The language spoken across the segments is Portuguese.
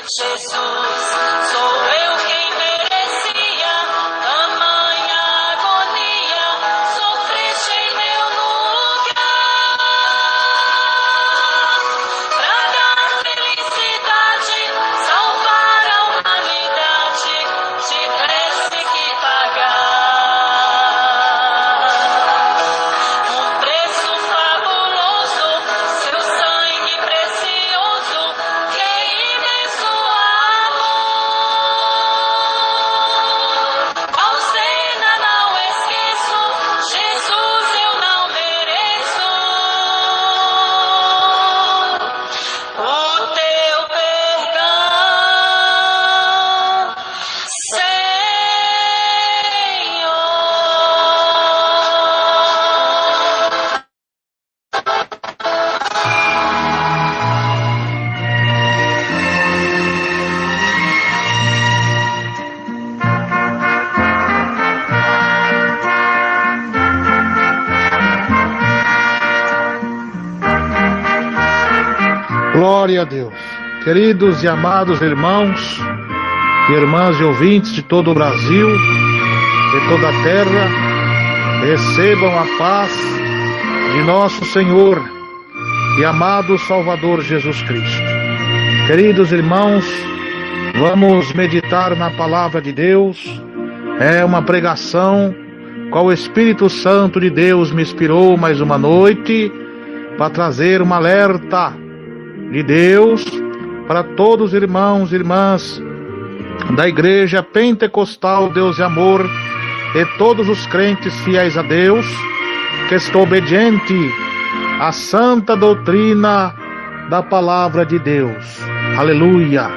Jesus, sou eu quem merecia tamanha agonia, sofreste em meu lugar, pra dar felicidade, salvar a humanidade, tivesse que pagar um preço fabuloso, seu sangue precioso, que imenso amor. Qual cena não esqueço, Jesus eu não mereço o teu perdão, Senhor. Glória a Deus. Queridos e amados irmãos e irmãs e ouvintes de todo o Brasil, de toda a terra, recebam a paz de nosso Senhor e amado Salvador Jesus Cristo. Queridos irmãos, vamos meditar na palavra de Deus. É uma pregação qual o Espírito Santo de Deus me inspirou mais uma noite para trazer um alerta de Deus para todos os irmãos e irmãs da Igreja Pentecostal Deus e Amor e todos os crentes fiéis a Deus que estão obedientes à santa doutrina da palavra de Deus. Aleluia!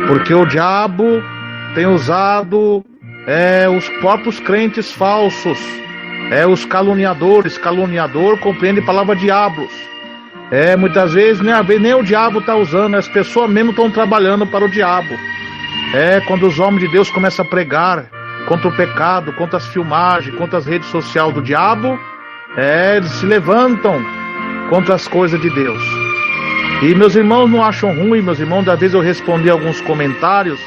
Porque o diabo tem usado os próprios crentes falsos, os caluniadores. Caluniador compreende a palavra diabos. Muitas vezes nem o diabo está usando, as pessoas mesmo estão trabalhando para o diabo. Quando os homens de Deus começam a pregar contra o pecado, contra as filmagens, contra as redes sociais do diabo, eles se levantam contra as coisas de Deus. E meus irmãos não acham ruim, meus irmãos, às vezes eu respondi alguns comentários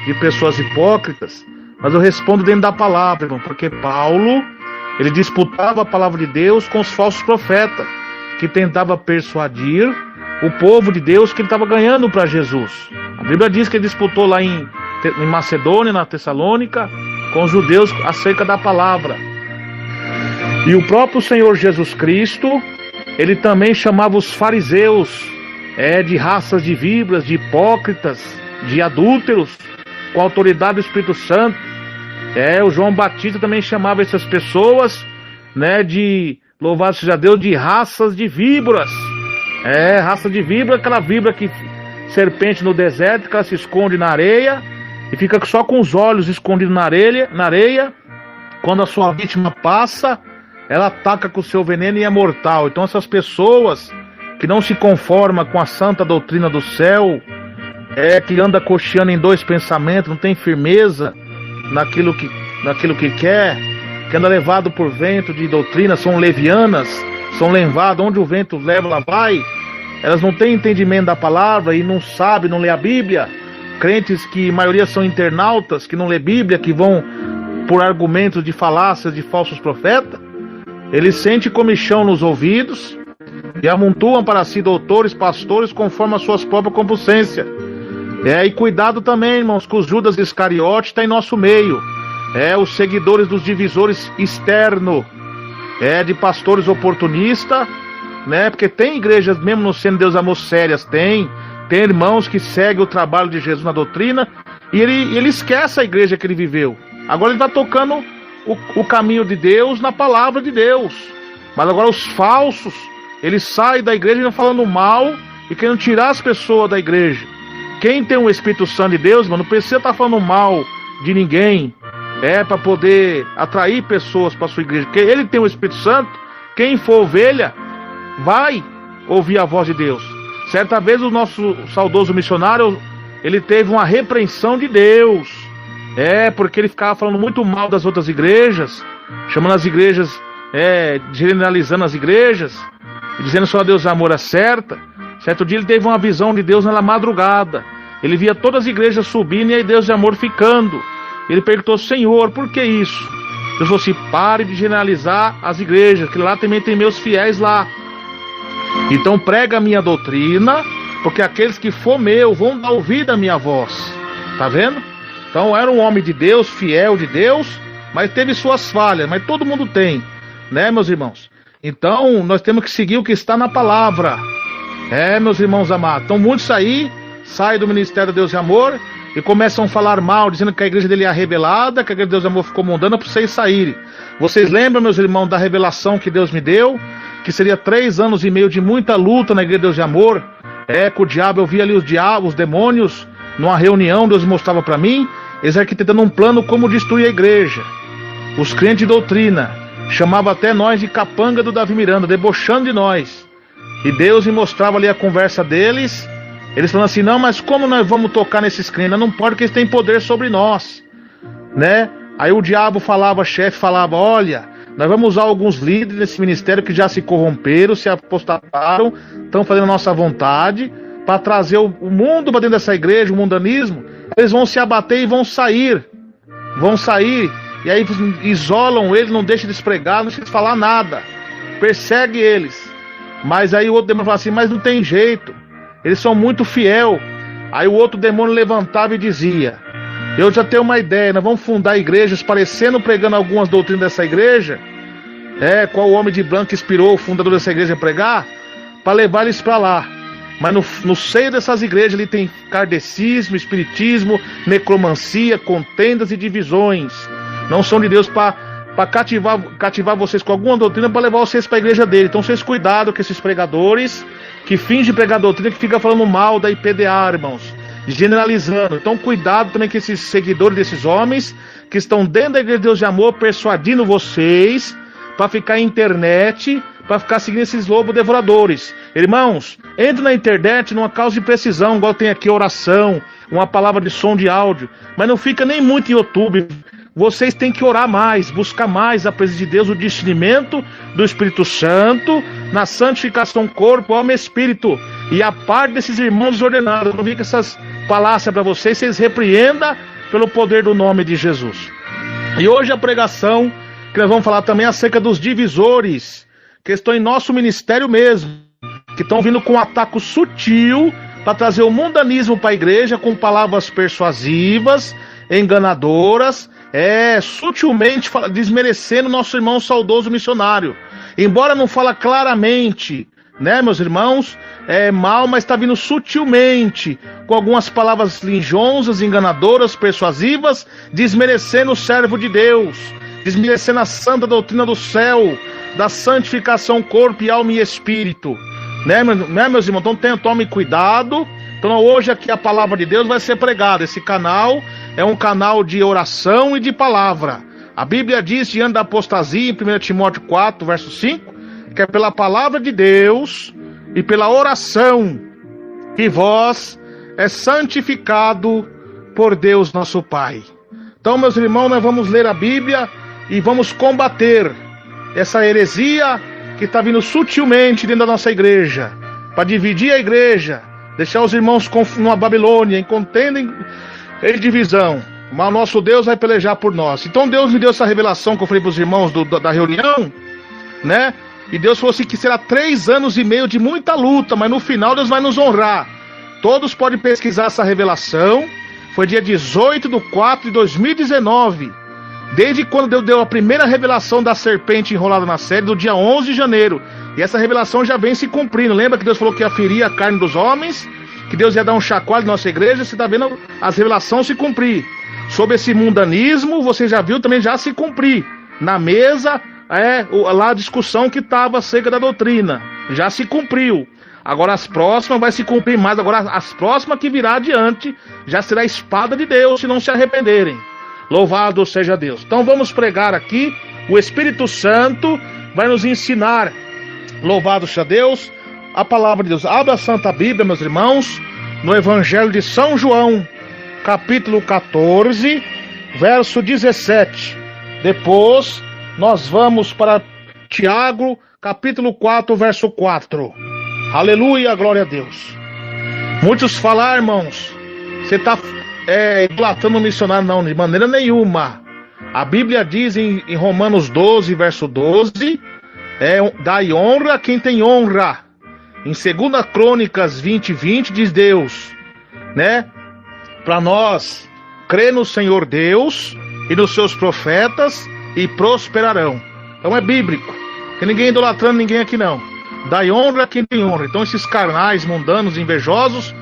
de pessoas hipócritas, mas eu respondo dentro da palavra, irmão, porque Paulo, ele disputava a palavra de Deus com os falsos profetas, que tentava persuadir o povo de Deus que ele estava ganhando para Jesus. A Bíblia diz que ele disputou lá em Macedônia, na Tessalônica, com os judeus acerca da palavra. E o próprio Senhor Jesus Cristo, ele também chamava os fariseus de raças de víboras, de hipócritas, de adúlteros, com a autoridade do Espírito Santo. O João Batista também chamava essas pessoas, de louvado seja Deus, de raças de víboras. Raça de víbora, aquela víbora que serpente no deserto, que ela se esconde na areia e fica só com os olhos escondidos na areia. Quando a sua vítima passa, ela ataca com o seu veneno e é mortal. Então essas pessoas que não se conformam com a santa doutrina do céu, que anda cocheando em dois pensamentos, não tem firmeza naquilo que quer, que anda levado por vento de doutrina, são levianas, são levadas, onde o vento leva, ela vai. Elas não têm entendimento da palavra e não sabem, não lê a Bíblia. Crentes que a maioria são internautas, que não lê Bíblia, que vão por argumentos de falácias de falsos profetas. Eles sentem comichão nos ouvidos e amontoam para si doutores, pastores, conforme as suas próprias compulsências. E cuidado também, irmãos, que os Judas Iscariote está em nosso meio. Os seguidores dos divisores externos, de pastores oportunistas, porque tem igrejas, mesmo não sendo Deus amor sérias, tem irmãos que seguem o trabalho de Jesus na doutrina, e ele esquece a igreja que ele viveu. Agora ele está tocando o caminho de Deus na palavra de Deus. Mas agora os falsos, eles saem da igreja e vão falando mal e querendo tirar as pessoas da igreja. Quem tem o Espírito Santo de Deus, mano, não precisa estar falando mal de ninguém, para poder atrair pessoas para sua igreja, porque ele tem o Espírito Santo. Quem for ovelha vai ouvir a voz de Deus. Certa vez o nosso saudoso missionário, ele teve uma repreensão de Deus, porque ele ficava falando muito mal das outras igrejas, chamando as igrejas, generalizando as igrejas, dizendo só a Deus a amor é certa. Certo dia ele teve uma visão de Deus na madrugada, Ele via todas as igrejas subindo e aí Deus de amor ficando. Ele perguntou: Senhor, por que isso? Deus falou assim: pare de generalizar as igrejas, que lá também tem meus fiéis lá. Então prega a minha doutrina, porque aqueles que for meu vão dar ouvido à minha voz. Tá vendo? Então era um homem de Deus, fiel de Deus, mas teve suas falhas, mas todo mundo tem, né, meus irmãos? Então nós temos que seguir o que está na palavra. Meus irmãos amados. Então muitos aí saem do Ministério Deus e Amor e começam a falar mal, dizendo que a igreja dele é revelada, que a igreja de Deus e Amor ficou mundana para vocês saírem. Vocês lembram, meus irmãos, da revelação que Deus me deu? Que seria 3 anos e meio de muita luta na igreja de Deus e Amor. Com o diabo, eu via ali os demônios, numa reunião, Deus mostrava para mim, eles arquitetando um plano como destruir a igreja. Os crentes de doutrina chamavam até nós de capanga do Davi Miranda, debochando de nós. E Deus me mostrava ali a conversa deles, eles falando assim: não, mas como nós vamos tocar nesses crentes? Não pode, porque eles têm poder sobre nós, né? Aí o diabo falava, chefe falava: olha, nós vamos usar alguns líderes desse ministério que já se corromperam, se apostataram, estão fazendo a nossa vontade, para trazer o mundo para dentro dessa igreja, o mundanismo. Eles vão se abater e vão sair, e aí isolam eles, não deixam eles pregar, não deixam eles falar nada, persegue eles. Mas aí o outro demônio fala assim: mas não tem jeito, eles são muito fiel. Aí o outro demônio levantava e dizia: eu já tenho uma ideia, nós vamos fundar igrejas parecendo, pregando algumas doutrinas dessa igreja, qual o homem de branco que inspirou o fundador dessa igreja a pregar, para levar eles para lá. Mas no seio dessas igrejas ali tem kardecismo, espiritismo, necromancia, contendas e divisões. Não são de Deus para cativar vocês com alguma doutrina, para levar vocês para a igreja dele. Então vocês cuidado com esses pregadores que fingem pregar doutrina, que fica falando mal da IPDA, irmãos, generalizando. Então cuidado também com esses seguidores desses homens que estão dentro da igreja de Deus de Amor, persuadindo vocês para ficar na internet, para ficar seguindo esses lobos devoradores. Irmãos, entre na internet numa causa de precisão, igual tem aqui oração, uma palavra de som de áudio, mas não fica nem muito em YouTube. Vocês têm que orar mais, buscar mais a presença de Deus, o discernimento do Espírito Santo, na santificação corpo, alma e espírito, e a parte desses irmãos desordenados. Não fica essas palavras para vocês repreendam pelo poder do nome de Jesus. E hoje a pregação, que nós vamos falar também acerca dos divisores, que estão em nosso ministério mesmo, que estão vindo com um ataque sutil para trazer o mundanismo para a igreja, com palavras persuasivas, enganadoras, sutilmente desmerecendo nosso irmão saudoso missionário. Embora não fala claramente, né, meus irmãos, mal, mas está vindo sutilmente, com algumas palavras linjosas, enganadoras, persuasivas, desmerecendo o servo de Deus, desmerecendo a santa doutrina do céu, da santificação corpo e alma e espírito, né, meus irmãos? Então tome cuidado. Então hoje aqui a palavra de Deus vai ser pregada. Esse canal é um canal de oração e de palavra. A Bíblia diz, diante da apostasia, em 1 Timóteo 4, verso 5, que é pela palavra de Deus e pela oração que vós é santificado por Deus nosso Pai. Então, meus irmãos, nós vamos ler a Bíblia e vamos combater essa heresia que está vindo sutilmente dentro da nossa igreja, para dividir a igreja, deixar os irmãos numa Babilônia, em contenda em divisão. Mas o nosso Deus vai pelejar por nós. Então Deus me deu essa revelação que eu falei para os irmãos da reunião, né? E Deus falou assim que será 3 anos e meio de muita luta, mas no final Deus vai nos honrar. Todos podem pesquisar essa revelação. Foi dia 18/4/2019. Desde quando Deus deu a primeira revelação da serpente enrolada na série, do dia 11 de janeiro. E essa revelação já vem se cumprindo. Lembra que Deus falou que ia ferir a carne dos homens? Que Deus ia dar um chacoalho na nossa igreja? Você está vendo as revelações se cumprir. Sobre esse mundanismo, você já viu também já se cumprir. Na mesa, lá a discussão que estava acerca da doutrina. Já se cumpriu. Agora as próximas vai se cumprir mais. Agora as próximas que virá adiante já será a espada de Deus, se não se arrependerem. Louvado seja Deus. Então vamos pregar aqui. O Espírito Santo vai nos ensinar. Louvado seja Deus. A palavra de Deus. Abra a Santa Bíblia, meus irmãos, no Evangelho de São João, capítulo 14, verso 17. Depois nós vamos para Tiago, capítulo 4, verso 4. Aleluia, glória a Deus. Muitos falar, irmãos, Você está idolatrando o missionário? Não, de maneira nenhuma. A Bíblia diz em Romanos 12, verso 12, dai honra a quem tem honra. Em 2 Crônicas 20, 20 diz Deus, né? Para nós, crer no Senhor Deus e nos seus profetas e prosperarão. Então é bíblico. Tem ninguém idolatrando ninguém aqui não. Dai honra a quem tem honra. Então esses carnais, mundanos, invejosos,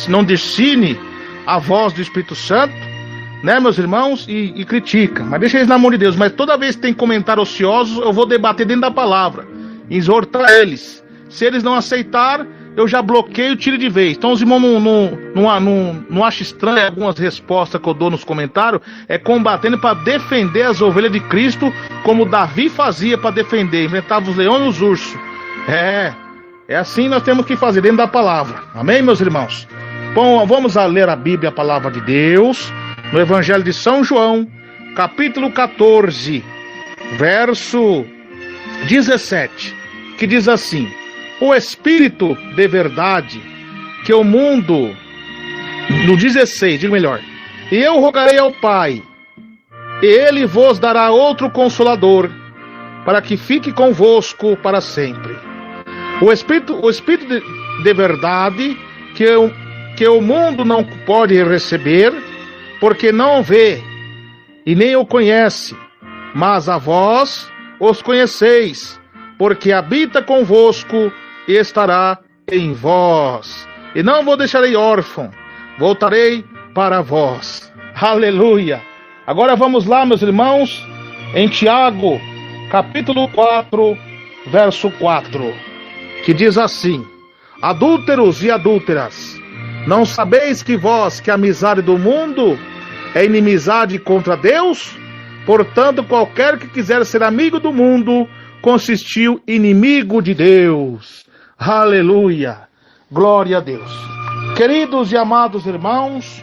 não discerne a voz do Espírito Santo, né, meus irmãos, e critica. Mas deixa eles na mão de Deus. Mas toda vez que tem comentários ociosos, eu vou debater dentro da palavra, exortar eles. Se eles não aceitar, eu já bloqueio e tiro de vez. Então os irmãos não acham estranho algumas respostas que eu dou nos comentários, combatendo para defender as ovelhas de Cristo, como Davi fazia para defender, enfrentava os leões e os ursos. É assim nós temos que fazer dentro da palavra. Amém, meus irmãos? Bom, vamos a ler a Bíblia, a palavra de Deus, no Evangelho de São João, capítulo 14, verso 17, que diz assim: o Espírito de verdade, que o mundo... No 16, digo melhor: e eu rogarei ao Pai, e Ele vos dará outro Consolador, para que fique convosco para sempre. O Espírito de verdade, que o mundo não pode receber, porque não vê e nem o conhece, mas a vós os conheceis, porque habita convosco e estará em vós. E não vos deixarei órfão, voltarei para vós. Aleluia! Agora vamos lá, meus irmãos, em Tiago, capítulo 4, verso 4, que diz assim: adúlteros e adúlteras, não sabeis que a amizade do mundo é inimizade contra Deus? Portanto, qualquer que quiser ser amigo do mundo, consistiu inimigo de Deus. Aleluia! Glória a Deus. Queridos e amados irmãos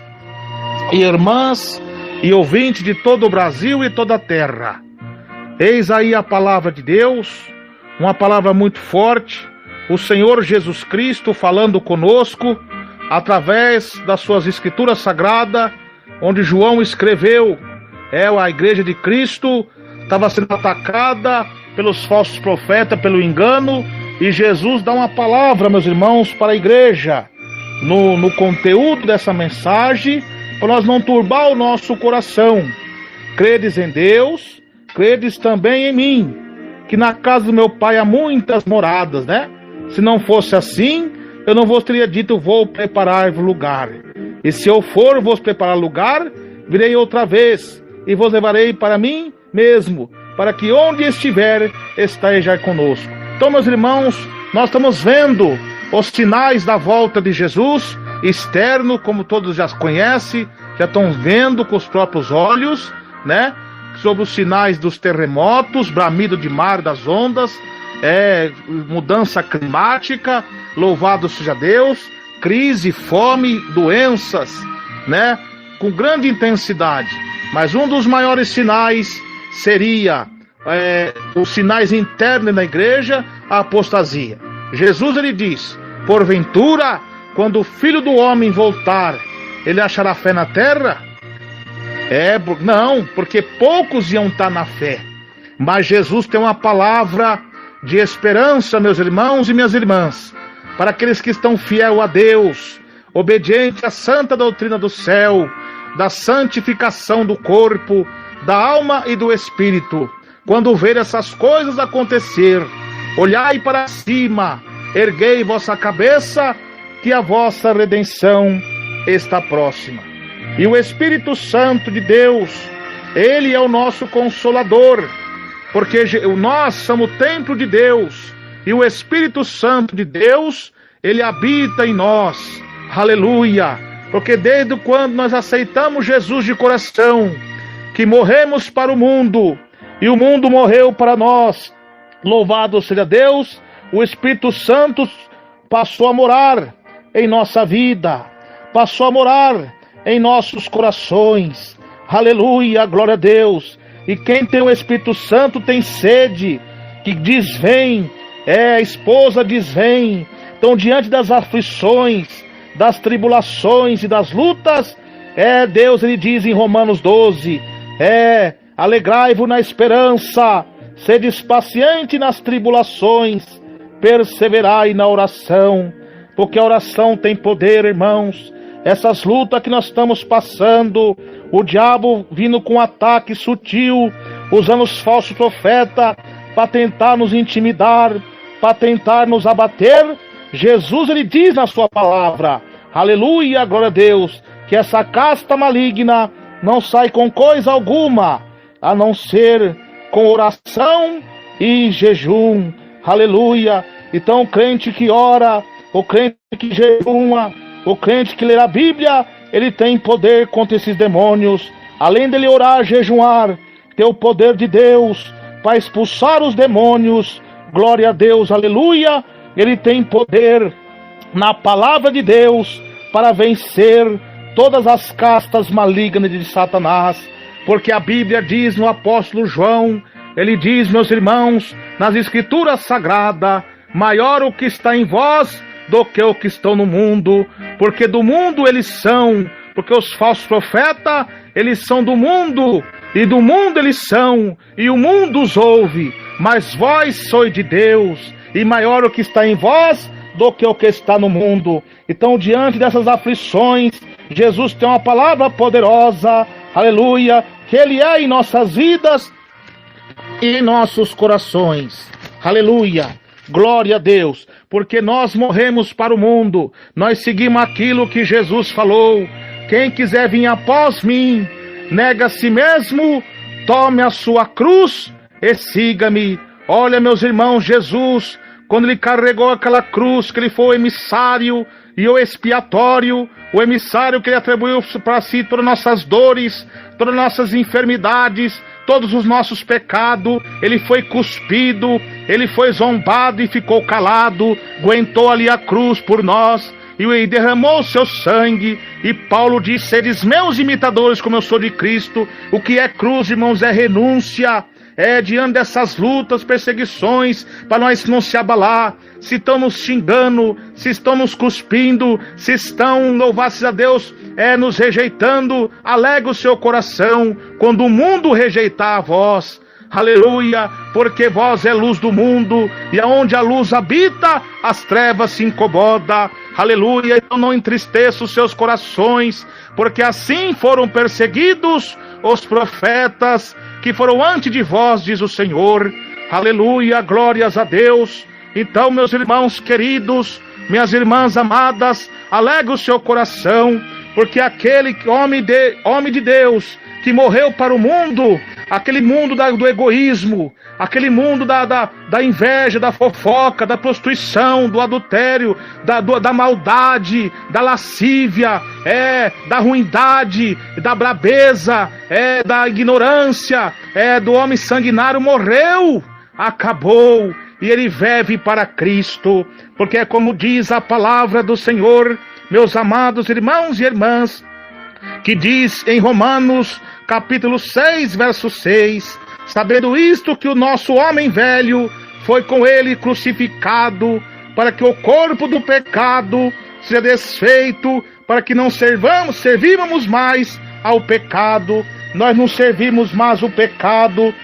e irmãs e ouvintes de todo o Brasil e toda a terra, eis aí a palavra de Deus, uma palavra muito forte, o Senhor Jesus Cristo falando conosco, através das suas escrituras sagradas, onde João escreveu, a igreja de Cristo estava sendo atacada pelos falsos profetas, pelo engano, e Jesus dá uma palavra, meus irmãos, para a igreja, no conteúdo dessa mensagem, para nós não turbar o nosso coração. Credes em Deus, credes também em mim, que na casa do meu Pai há muitas moradas, né? Se não fosse assim, eu não vos teria dito, vou preparar-vos lugar. E se eu for vos preparar lugar, virei outra vez, e vos levarei para mim mesmo, para que onde estiver, estejais conosco. Então, meus irmãos, nós estamos vendo os sinais da volta de Jesus, externo, como todos já conhecem, já estão vendo com os próprios olhos, né? Sobre os sinais dos terremotos, bramido de mar, das ondas, mudança climática, louvado seja Deus, crise, fome, doenças, né? Com grande intensidade. Mas um dos maiores sinais seria os sinais internos na igreja, a apostasia. Jesus, ele diz: porventura, quando o Filho do Homem voltar, ele achará fé na terra? Não, porque poucos iam estar na fé. Mas Jesus tem uma palavra de esperança, meus irmãos e minhas irmãs, para aqueles que estão fiéis a Deus, obedientes à santa doutrina do céu, da santificação do corpo, da alma e do espírito. Quando ver essas coisas acontecer, olhai para cima, erguei vossa cabeça, que a vossa redenção está próxima. E o Espírito Santo de Deus, ele é o nosso consolador, porque nós somos o templo de Deus, e o Espírito Santo de Deus, ele habita em nós. Aleluia! Porque desde quando nós aceitamos Jesus de coração, que morremos para o mundo, e o mundo morreu para nós, louvado seja Deus, o Espírito Santo passou a morar em nossa vida, passou a morar em nossos corações. Aleluia, glória a Deus. E quem tem o Espírito Santo tem sede, que diz vem, a esposa diz vem. Então, diante das aflições, das tribulações e das lutas, Deus, ele diz em Romanos 12, alegrai-vos na esperança, sedes paciente nas tribulações, perseverai na oração, porque a oração tem poder, irmãos. Essas lutas que nós estamos passando, o diabo vindo com um ataque sutil, usando os falsos profetas para tentar nos intimidar, para tentar nos abater, Jesus, ele diz na sua palavra, aleluia, glória a Deus, que essa casta maligna não sai com coisa alguma, a não ser com oração e jejum, aleluia. Então o crente que ora, o crente que jejuma, o crente que lê a Bíblia, ele tem poder contra esses demônios. Além dele orar, jejuar, ter o poder de Deus para expulsar os demônios, glória a Deus, aleluia. Ele tem poder na palavra de Deus para vencer todas as castas malignas de Satanás, porque a Bíblia diz no apóstolo João, ele diz, meus irmãos, nas escrituras sagradas, maior o que está em vós do que o que estão no mundo, porque do mundo eles são, porque os falsos profetas, eles são do mundo, e do mundo eles são, e o mundo os ouve, mas vós sois de Deus, e maior o que está em vós do que o que está no mundo. Então, diante dessas aflições, Jesus tem uma palavra poderosa, aleluia, que Ele é em nossas vidas e em nossos corações, aleluia. Glória a Deus, porque nós morremos para o mundo, nós seguimos aquilo que Jesus falou, quem quiser vir após mim, nega a si mesmo, tome a sua cruz e siga-me. Olha, meus irmãos, Jesus, quando ele carregou aquela cruz, que ele foi o emissário e o expiatório, o emissário que ele atribuiu para si todas as nossas dores, todas as nossas enfermidades, todos os nossos pecados, ele foi cuspido, ele foi zombado e ficou calado, aguentou ali a cruz por nós, e derramou o seu sangue, e Paulo diz, seres meus imitadores como eu sou de Cristo. O que é cruz, irmãos, é renúncia, diante dessas lutas, perseguições, para nós não se abalar, se estão nos xingando, se estão nos cuspindo, se estão, louvasse a Deus, nos rejeitando, alegra o seu coração, quando o mundo rejeitar a vós, aleluia, porque vós é luz do mundo, e aonde a luz habita, as trevas se incomodam, aleluia. Então não entristeça os seus corações, porque assim foram perseguidos os profetas que foram antes de vós, diz o Senhor, aleluia, glórias a Deus. Então, meus irmãos queridos, minhas irmãs amadas, alegra o seu coração, porque aquele homem de Deus que morreu para o mundo, aquele mundo do egoísmo, aquele mundo da inveja, da fofoca, da prostituição, do adultério, da maldade, da lascívia, da ruindade, da brabeza, da ignorância, do homem sanguinário, morreu, acabou, e ele vive para Cristo, porque é como diz a palavra do Senhor, meus amados irmãos e irmãs, que diz em Romanos, capítulo 6, verso 6, sabendo isto, que o nosso homem velho foi com ele crucificado, para que o corpo do pecado seja desfeito, para que não servívamos mais ao pecado. Nós não servimos mais o pecado,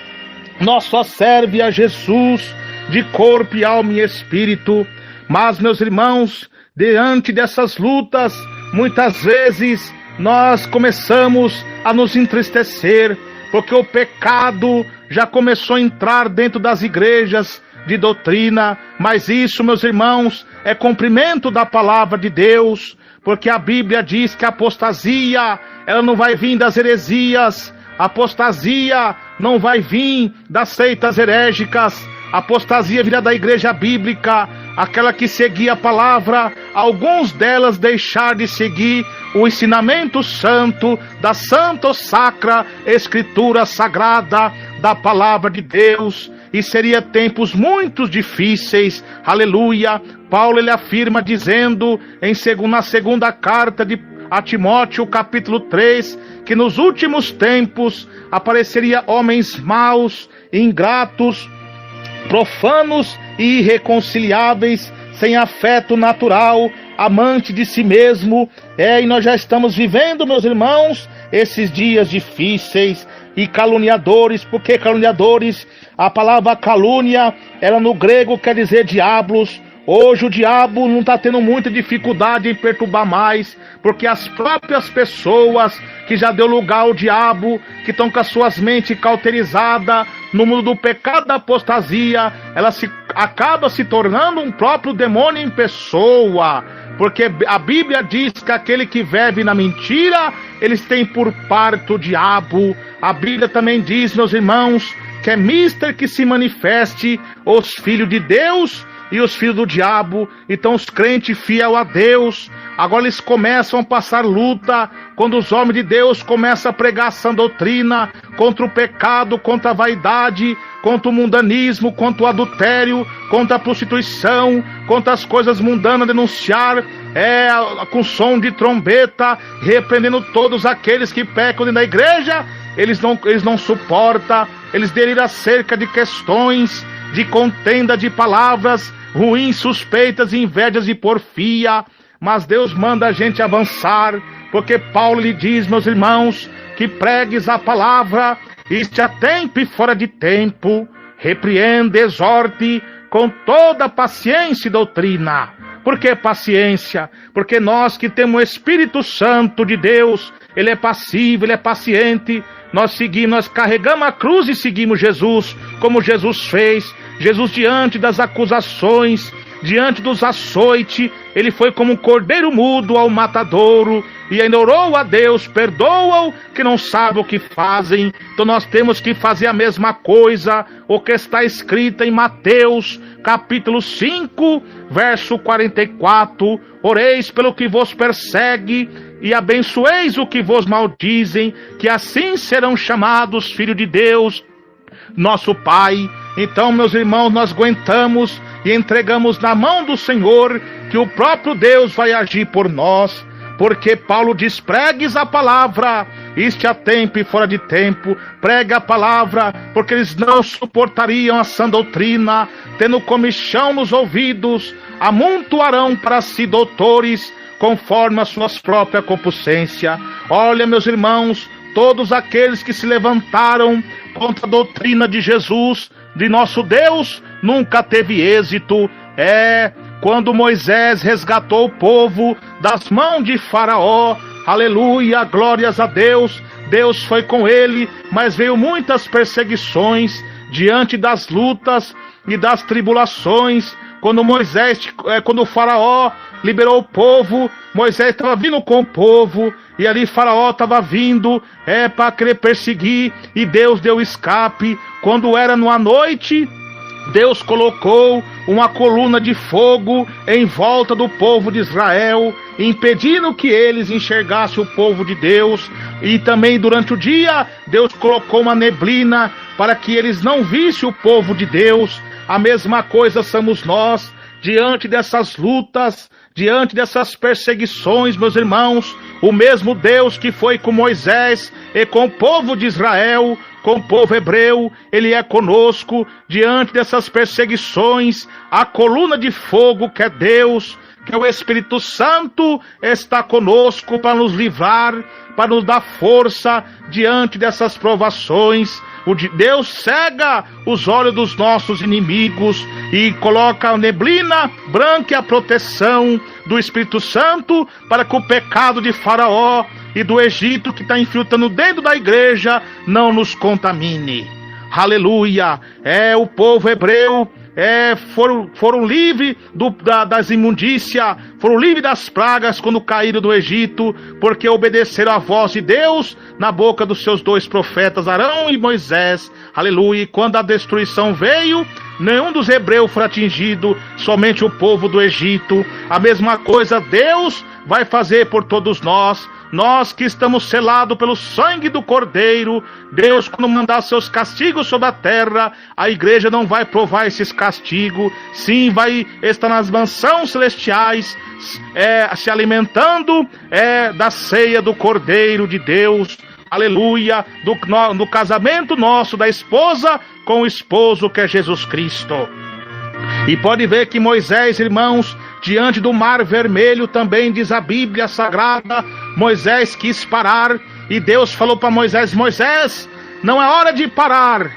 nós só serve a Jesus, de corpo e alma e espírito. Mas, meus irmãos, diante dessas lutas, muitas vezes nós começamos a nos entristecer, porque o pecado já começou a entrar dentro das igrejas de doutrina, mas isso, meus irmãos, é cumprimento da palavra de Deus, porque a Bíblia diz que a apostasia, ela não vai vir das heresias, a apostasia não vai vir das seitas herégicas, a apostasia virá da igreja bíblica, aquela que seguia a palavra, alguns delas deixar de seguir o ensinamento santo, da santa ou sacra escritura sagrada, da palavra de Deus, e seria tempos muito difíceis, aleluia. Paulo ele afirma dizendo, na segunda carta a Timóteo, capítulo 3, que nos últimos tempos apareceria homens maus, ingratos, profanos e irreconciliáveis, sem afeto natural, amante de si mesmo. E nós já estamos vivendo, meus irmãos, esses dias difíceis. E caluniadores. Por que caluniadores? A palavra calúnia, ela no grego quer dizer diabos. Hoje o diabo não está tendo muita dificuldade em perturbar mais, porque as próprias pessoas que já deu lugar ao diabo, que estão com as suas mentes cauterizadas no mundo do pecado da apostasia, ela acaba se tornando um próprio demônio em pessoa. Porque a Bíblia diz que aquele que vive na mentira, eles têm por parte o diabo. A Bíblia também diz, meus irmãos, que é mister que se manifeste os filhos de Deus e os filhos do diabo. Então os crentes fiel a Deus, agora eles começam a passar luta, quando os homens de Deus começam a pregar essa doutrina contra o pecado, contra a vaidade, contra o mundanismo, contra o adultério, contra a prostituição, contra as coisas mundanas, denunciar com som de trombeta, repreendendo todos aqueles que pecam dentro da igreja. Eles não suportam, eles deliram acerca de questões de contenda de palavras ruins, suspeitas, invejas e porfia. Mas Deus manda a gente avançar, porque Paulo lhe diz, meus irmãos, que pregues a palavra, este a tempo e fora de tempo, repreende, exorte com toda paciência e doutrina. Por que paciência? Porque nós que temos o Espírito Santo de Deus, ele é passivo, ele é paciente. Nós carregamos a cruz e seguimos Jesus, como Jesus fez. Jesus, diante das acusações, diante dos açoites, ele foi como um cordeiro mudo ao matadouro, e ainda orou a Deus: perdoa-o, que não sabem o que fazem. Então nós temos que fazer a mesma coisa, o que está escrito em Mateus, capítulo 5, verso 44, oreis pelo que vos persegue, e abençoeis o que vos maldizem, que assim serão chamados filhos de Deus, nosso Pai. Então, meus irmãos, nós aguentamos e entregamos na mão do Senhor, que o próprio Deus vai agir por nós, porque Paulo diz: pregues a palavra, isto a tempo e fora de tempo. Prega a palavra, porque eles não suportariam a sã doutrina, tendo comichão nos ouvidos, amontoarão para si doutores, conforme as suas próprias concupiscências. Olha, meus irmãos, todos aqueles que se levantaram contra a doutrina de Jesus, de nosso Deus, nunca teve êxito. Quando Moisés resgatou o povo das mãos de Faraó, aleluia, glórias a Deus, Deus foi com ele, mas veio muitas perseguições diante das lutas e das tribulações. Quando o Faraó liberou o povo, Moisés estava vindo com o povo, e ali Faraó estava vindo para querer perseguir, e Deus deu escape. Quando era numa noite, Deus colocou uma coluna de fogo em volta do povo de Israel, impedindo que eles enxergassem o povo de Deus. E também durante o dia, Deus colocou uma neblina para que eles não vissem o povo de Deus. A mesma coisa somos nós, diante dessas lutas, diante dessas perseguições, meus irmãos. O mesmo Deus que foi com Moisés e com o povo de Israel, com o povo hebreu, ele é conosco diante dessas perseguições. A coluna de fogo, que é Deus, que é o Espírito Santo, está conosco para nos livrar, para nos dar força diante dessas provações. Deus cega os olhos dos nossos inimigos e coloca a neblina branca e a proteção do Espírito Santo, para que o pecado de Faraó e do Egito, que está infiltrando dentro da igreja, não nos contamine. Aleluia! O povo hebreu foram livres das imundícias, foram livres das pragas quando caíram do Egito, porque obedeceram à voz de Deus na boca dos seus dois profetas, Arão e Moisés. Aleluia! E quando a destruição veio, nenhum dos hebreus foi atingido, somente o povo do Egito. A mesma coisa Deus vai fazer por todos nós. Nós que estamos selados pelo sangue do Cordeiro, Deus, quando mandar seus castigos sobre a terra, a igreja não vai provar esses castigos. Sim, vai estar nas mansões celestiais, se alimentando da ceia do Cordeiro de Deus. Aleluia, do casamento nosso, da esposa com o esposo, que é Jesus Cristo. E pode ver que Moisés, irmãos, diante do Mar Vermelho, também diz a Bíblia Sagrada, Moisés quis parar, e Deus falou para Moisés: Moisés, não é hora de parar.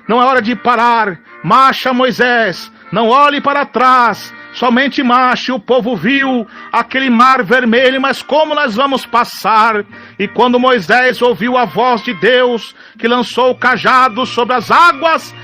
Não é hora de parar. Marcha, Moisés, não olhe para trás, somente marche. O povo viu aquele Mar Vermelho, mas como nós vamos passar? E quando Moisés ouviu a voz de Deus, que lançou o cajado sobre as águas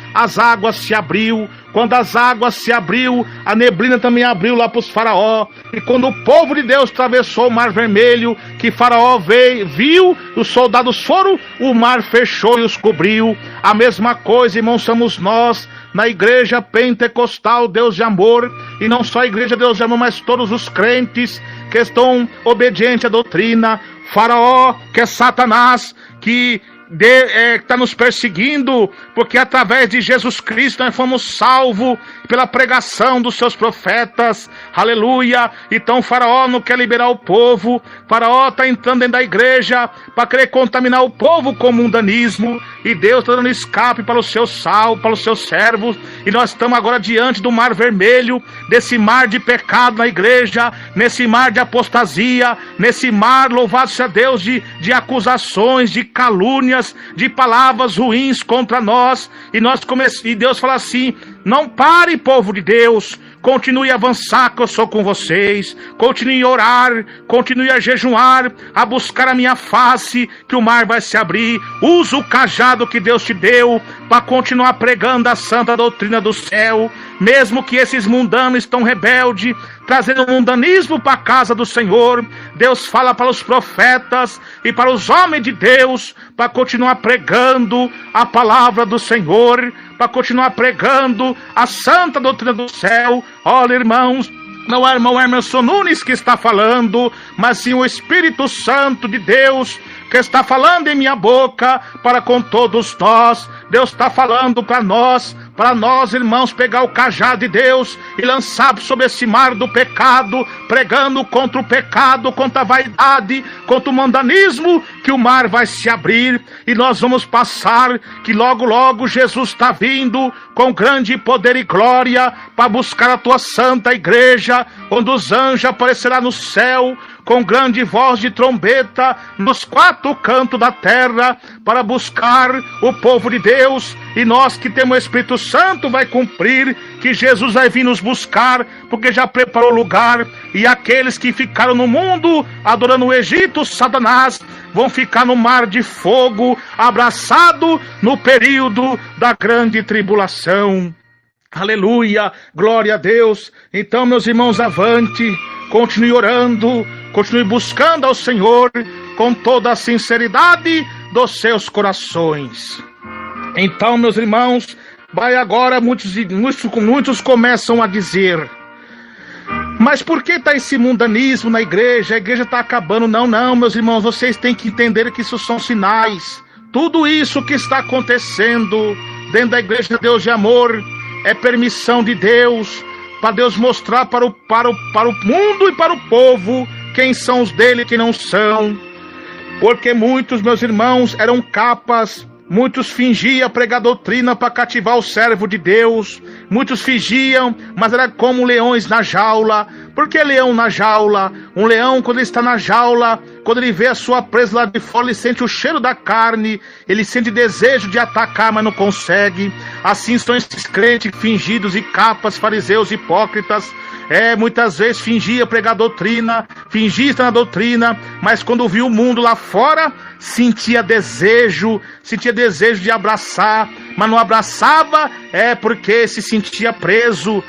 se abriu. Quando as águas se abriu, a neblina também abriu lá para os faraó. E quando o povo de Deus atravessou o Mar Vermelho, que faraó viu, os soldados foram, o mar fechou e os cobriu. A mesma coisa, irmãos, somos nós, na igreja pentecostal Deus de Amor, e não só a igreja Deus de Amor, mas todos os crentes que estão obedientes à doutrina. Faraó, que é Satanás, que está nos perseguindo, porque através de Jesus Cristo nós fomos salvos pela pregação dos seus profetas, aleluia. Então Faraó não quer liberar o povo, Faraó está entrando dentro da igreja para querer contaminar o povo com o mundanismo, e Deus está dando escape para os seus para os seus servos, e nós estamos agora diante do Mar Vermelho, desse mar de pecado na igreja, nesse mar de apostasia, nesse mar, louvado seja Deus, de acusações, de calúnias, de palavras ruins contra nós, e Deus fala assim: não pare, povo de Deus, continue a avançar, que eu sou com vocês, continue a orar, continue a jejuar, a buscar a minha face, que o mar vai se abrir. Usa o cajado que Deus te deu para continuar pregando a santa doutrina do céu, mesmo que esses mundanos estão rebeldes, trazendo o mundanismo para a casa do Senhor. Deus fala para os profetas e para os homens de Deus para continuar pregando a palavra do Senhor, para continuar pregando a santa doutrina do céu. Olha, irmãos, não é irmão Emerson Nunes que está falando, mas sim o Espírito Santo de Deus que está falando em minha boca para com todos nós. Deus está falando para nós, irmãos, pegar o cajado de Deus e lançar sobre esse mar do pecado, pregando contra o pecado, contra a vaidade, contra o mundanismo, que o mar vai se abrir e nós vamos passar, que logo logo Jesus está vindo com grande poder e glória para buscar a tua santa igreja, onde os anjos aparecerão no céu com grande voz de trombeta nos quatro cantos da terra, para buscar o povo de Deus. E nós que temos o Espírito Santo vai cumprir, que Jesus vai vir nos buscar, porque já preparou lugar. E aqueles que ficaram no mundo adorando o Egito, Satanás, vão ficar no mar de fogo, abraçado no período da grande tribulação. Aleluia, glória a Deus. Então, meus irmãos, avante, continue orando, continue buscando ao Senhor com toda a sinceridade dos seus corações. Então, meus irmãos, vai agora, muitos começam a dizer: mas por que está esse mundanismo na igreja? A igreja está acabando. Não, meus irmãos, vocês têm que entender que isso são sinais. Tudo isso que está acontecendo dentro da igreja de Deus de Amor é permissão de Deus, para Deus mostrar para o mundo e para o povo quem são os dele e quem não são. Porque muitos, meus irmãos, eram capas, muitos fingiam pregar doutrina para cativar o servo de Deus, muitos fingiam, mas era como leões na jaula. Por que leão na jaula? Um leão, quando ele está na jaula, quando ele vê a sua presa lá de fora, ele sente o cheiro da carne, ele sente desejo de atacar, mas não consegue. Assim são esses crentes fingidos e capas, fariseus hipócritas. Muitas vezes fingia pregar doutrina, fingia estar na doutrina, mas quando viu o mundo lá fora, sentia desejo de abraçar, mas não abraçava, porque se sentia preso,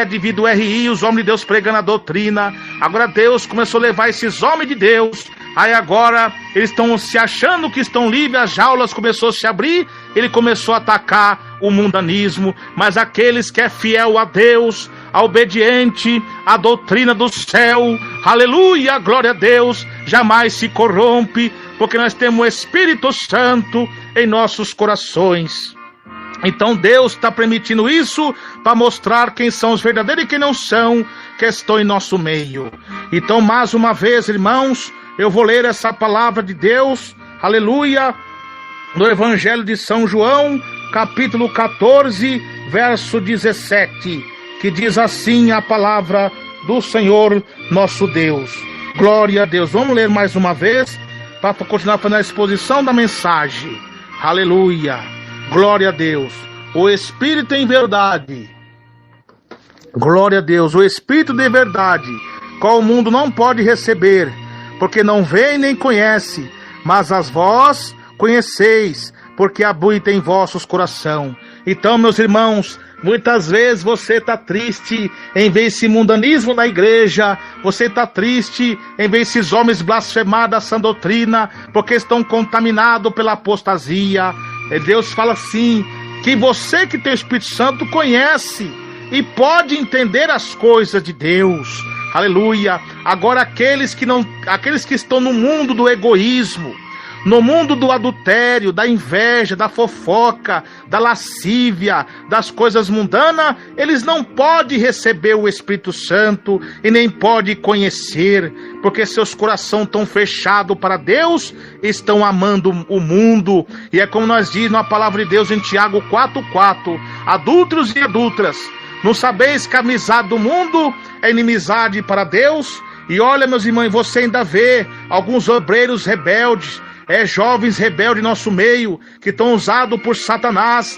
devido ao RI, os homens de Deus pregando a doutrina. Agora Deus começou a levar esses homens de Deus, aí agora eles estão se achando que estão livres, as jaulas começou a se abrir, ele começou a atacar o mundanismo. Mas aqueles que é fiel a Deus, a obediente à doutrina do céu, aleluia, glória a Deus, jamais se corrompe, porque nós temos o Espírito Santo em nossos corações. Então Deus está permitindo isso para mostrar quem são os verdadeiros e quem não são, que estão em nosso meio. Então, mais uma vez, irmãos, eu vou ler essa palavra de Deus, aleluia, no Evangelho de São João, capítulo 14, verso 17, que diz assim a palavra do Senhor nosso Deus. Glória a Deus. Vamos ler mais uma vez para continuar fazendo a exposição da mensagem. Aleluia. Glória a Deus. O Espírito em verdade. Glória a Deus. O Espírito de verdade, qual o mundo não pode receber, porque não vê nem conhece, mas as vós conheceis, porque habita em vossos coração. Então, meus irmãos, muitas vezes você está triste em ver esse mundanismo na igreja, você está triste em ver esses homens blasfemar da sã doutrina, porque estão contaminados pela apostasia. Deus fala assim, que você que tem o Espírito Santo conhece e pode entender as coisas de Deus. Aleluia. Agora aqueles que estão no mundo do egoísmo, no mundo do adultério, da inveja, da fofoca, da lascívia, das coisas mundanas, eles não podem receber o Espírito Santo e nem podem conhecer, porque seus corações estão fechados para Deus, estão amando o mundo. E é como nós diz na palavra de Deus em Tiago 4:4, adúlteros e adúlteras, não sabeis que a amizade do mundo é inimizade para Deus? E olha, meus irmãos, você ainda vê alguns obreiros rebeldes, jovens rebeldes em nosso meio, que estão usados por Satanás,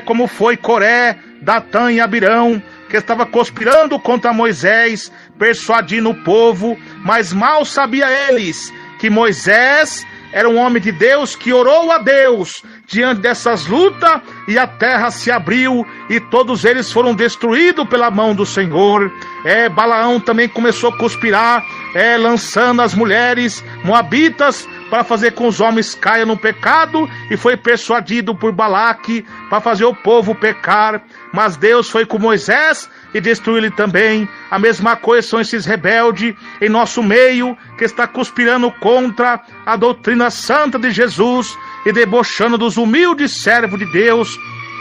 como foi Coré, Datã e Abirão, que estava conspirando contra Moisés, persuadindo o povo, mas mal sabia eles que Moisés era um homem de Deus que orou a Deus diante dessas lutas, e a terra se abriu e todos eles foram destruídos pela mão do Senhor. Balaão também começou a conspirar, lançando as mulheres moabitas para fazer com os homens caiam no pecado, e foi persuadido por Balaque para fazer o povo pecar. Mas Deus foi com Moisés e destruiu ele também. A mesma coisa são esses rebeldes em nosso meio, que está conspirando contra a doutrina santa de Jesus e debochando dos humildes servos de Deus.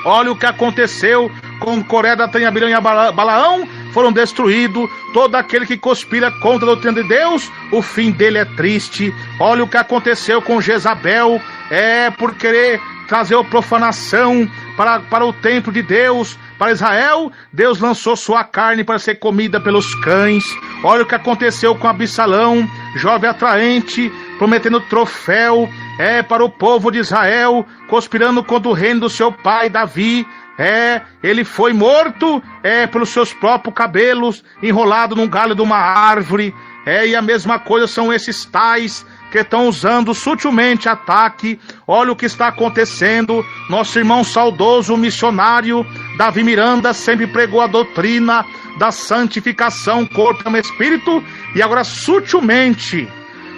Olha o que aconteceu com Coré, Datã, Abirão e Balaão, foram destruídos. Todo aquele que conspira contra a doutrina de Deus, o fim dele é triste. Olha o que aconteceu com Jezabel, por querer trazer a profanação para o templo de Deus, para Israel. Deus lançou sua carne para ser comida pelos cães. Olha o que aconteceu com Absalão, jovem atraente, prometendo troféu para o povo de Israel, conspirando contra o reino do seu pai Davi. Ele foi morto pelos seus próprios cabelos, enrolado num galho de uma árvore. E a mesma coisa são esses tais que estão usando sutilmente ataque. Olha o que está acontecendo. Nosso irmão saudoso, missionário Davi Miranda, sempre pregou a doutrina da santificação, corpo e espírito, e agora sutilmente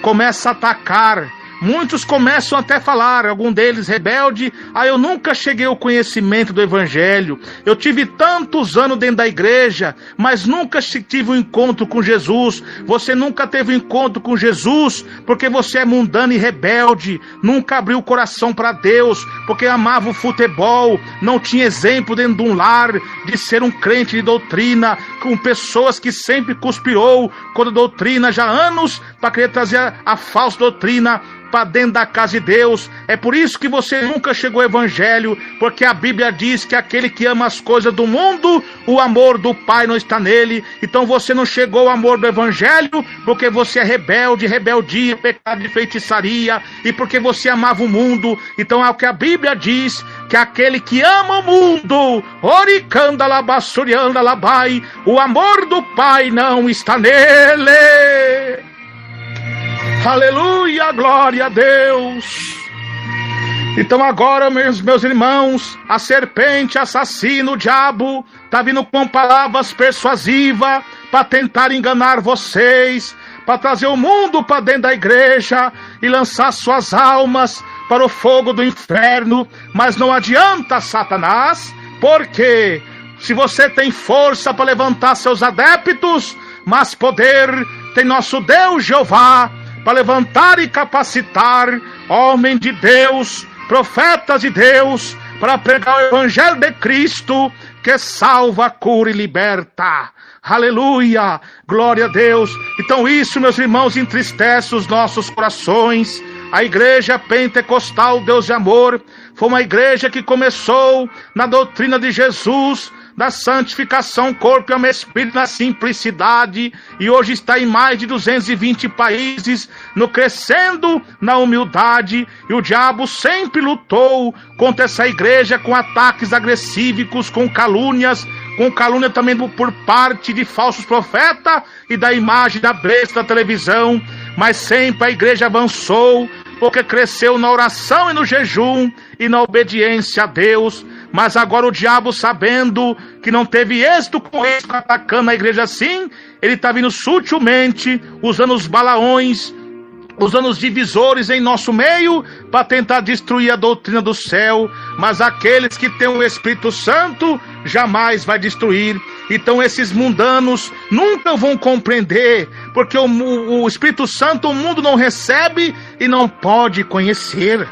começa a atacar. Muitos começam até a falar, algum deles rebelde, eu nunca cheguei ao conhecimento do Evangelho, eu tive tantos anos dentro da igreja, mas nunca tive um encontro com Jesus. Você nunca teve um encontro com Jesus, porque você é mundano e rebelde, nunca abriu o coração para Deus, porque amava o futebol, não tinha exemplo dentro de um lar, de ser um crente de doutrina, com pessoas que sempre conspirou contra a doutrina já há anos, para querer trazer a falsa doutrina para dentro da casa de Deus. É por isso que você nunca chegou ao Evangelho, porque a Bíblia diz que aquele que ama as coisas do mundo, o amor do Pai não está nele. Então você não chegou ao amor do Evangelho, porque você é rebelde, rebeldia, pecado de feitiçaria, e porque você amava o mundo. Então é o que a Bíblia diz, que aquele que ama o mundo, oricanda labassurianda labai, o amor do Pai não está nele. Aleluia, glória a Deus. Então agora, meus irmãos, a serpente assassina, o diabo, está vindo com palavras persuasivas para tentar enganar vocês, para trazer o mundo para dentro da igreja e lançar suas almas para o fogo do inferno. Mas não adianta, Satanás, porque se você tem força para levantar seus adeptos, mas poder tem nosso Deus Jeová para levantar e capacitar homens de Deus, profetas de Deus, para pregar o Evangelho de Cristo, que salva, cura e liberta. Aleluia, glória a Deus. Então isso, meus irmãos, entristece os nossos corações. A igreja pentecostal, Deus de amor, foi uma igreja que começou na doutrina de Jesus, da santificação, corpo e alma e espírito, na simplicidade, e hoje está em mais de 220 países, crescendo na humildade, e o diabo sempre lutou contra essa igreja com ataques agressivos, com calúnia também por parte de falsos profetas e da imagem da besta da televisão, mas sempre a igreja avançou, porque cresceu na oração e no jejum e na obediência a Deus. Mas agora o diabo, sabendo que não teve êxito com isso, atacando a igreja assim, ele está vindo sutilmente, usando os balaões, usando os divisores em nosso meio, para tentar destruir a doutrina do céu. Mas aqueles que têm o Espírito Santo, jamais vai destruir. Então esses mundanos nunca vão compreender, porque o Espírito Santo o mundo não recebe e não pode conhecer.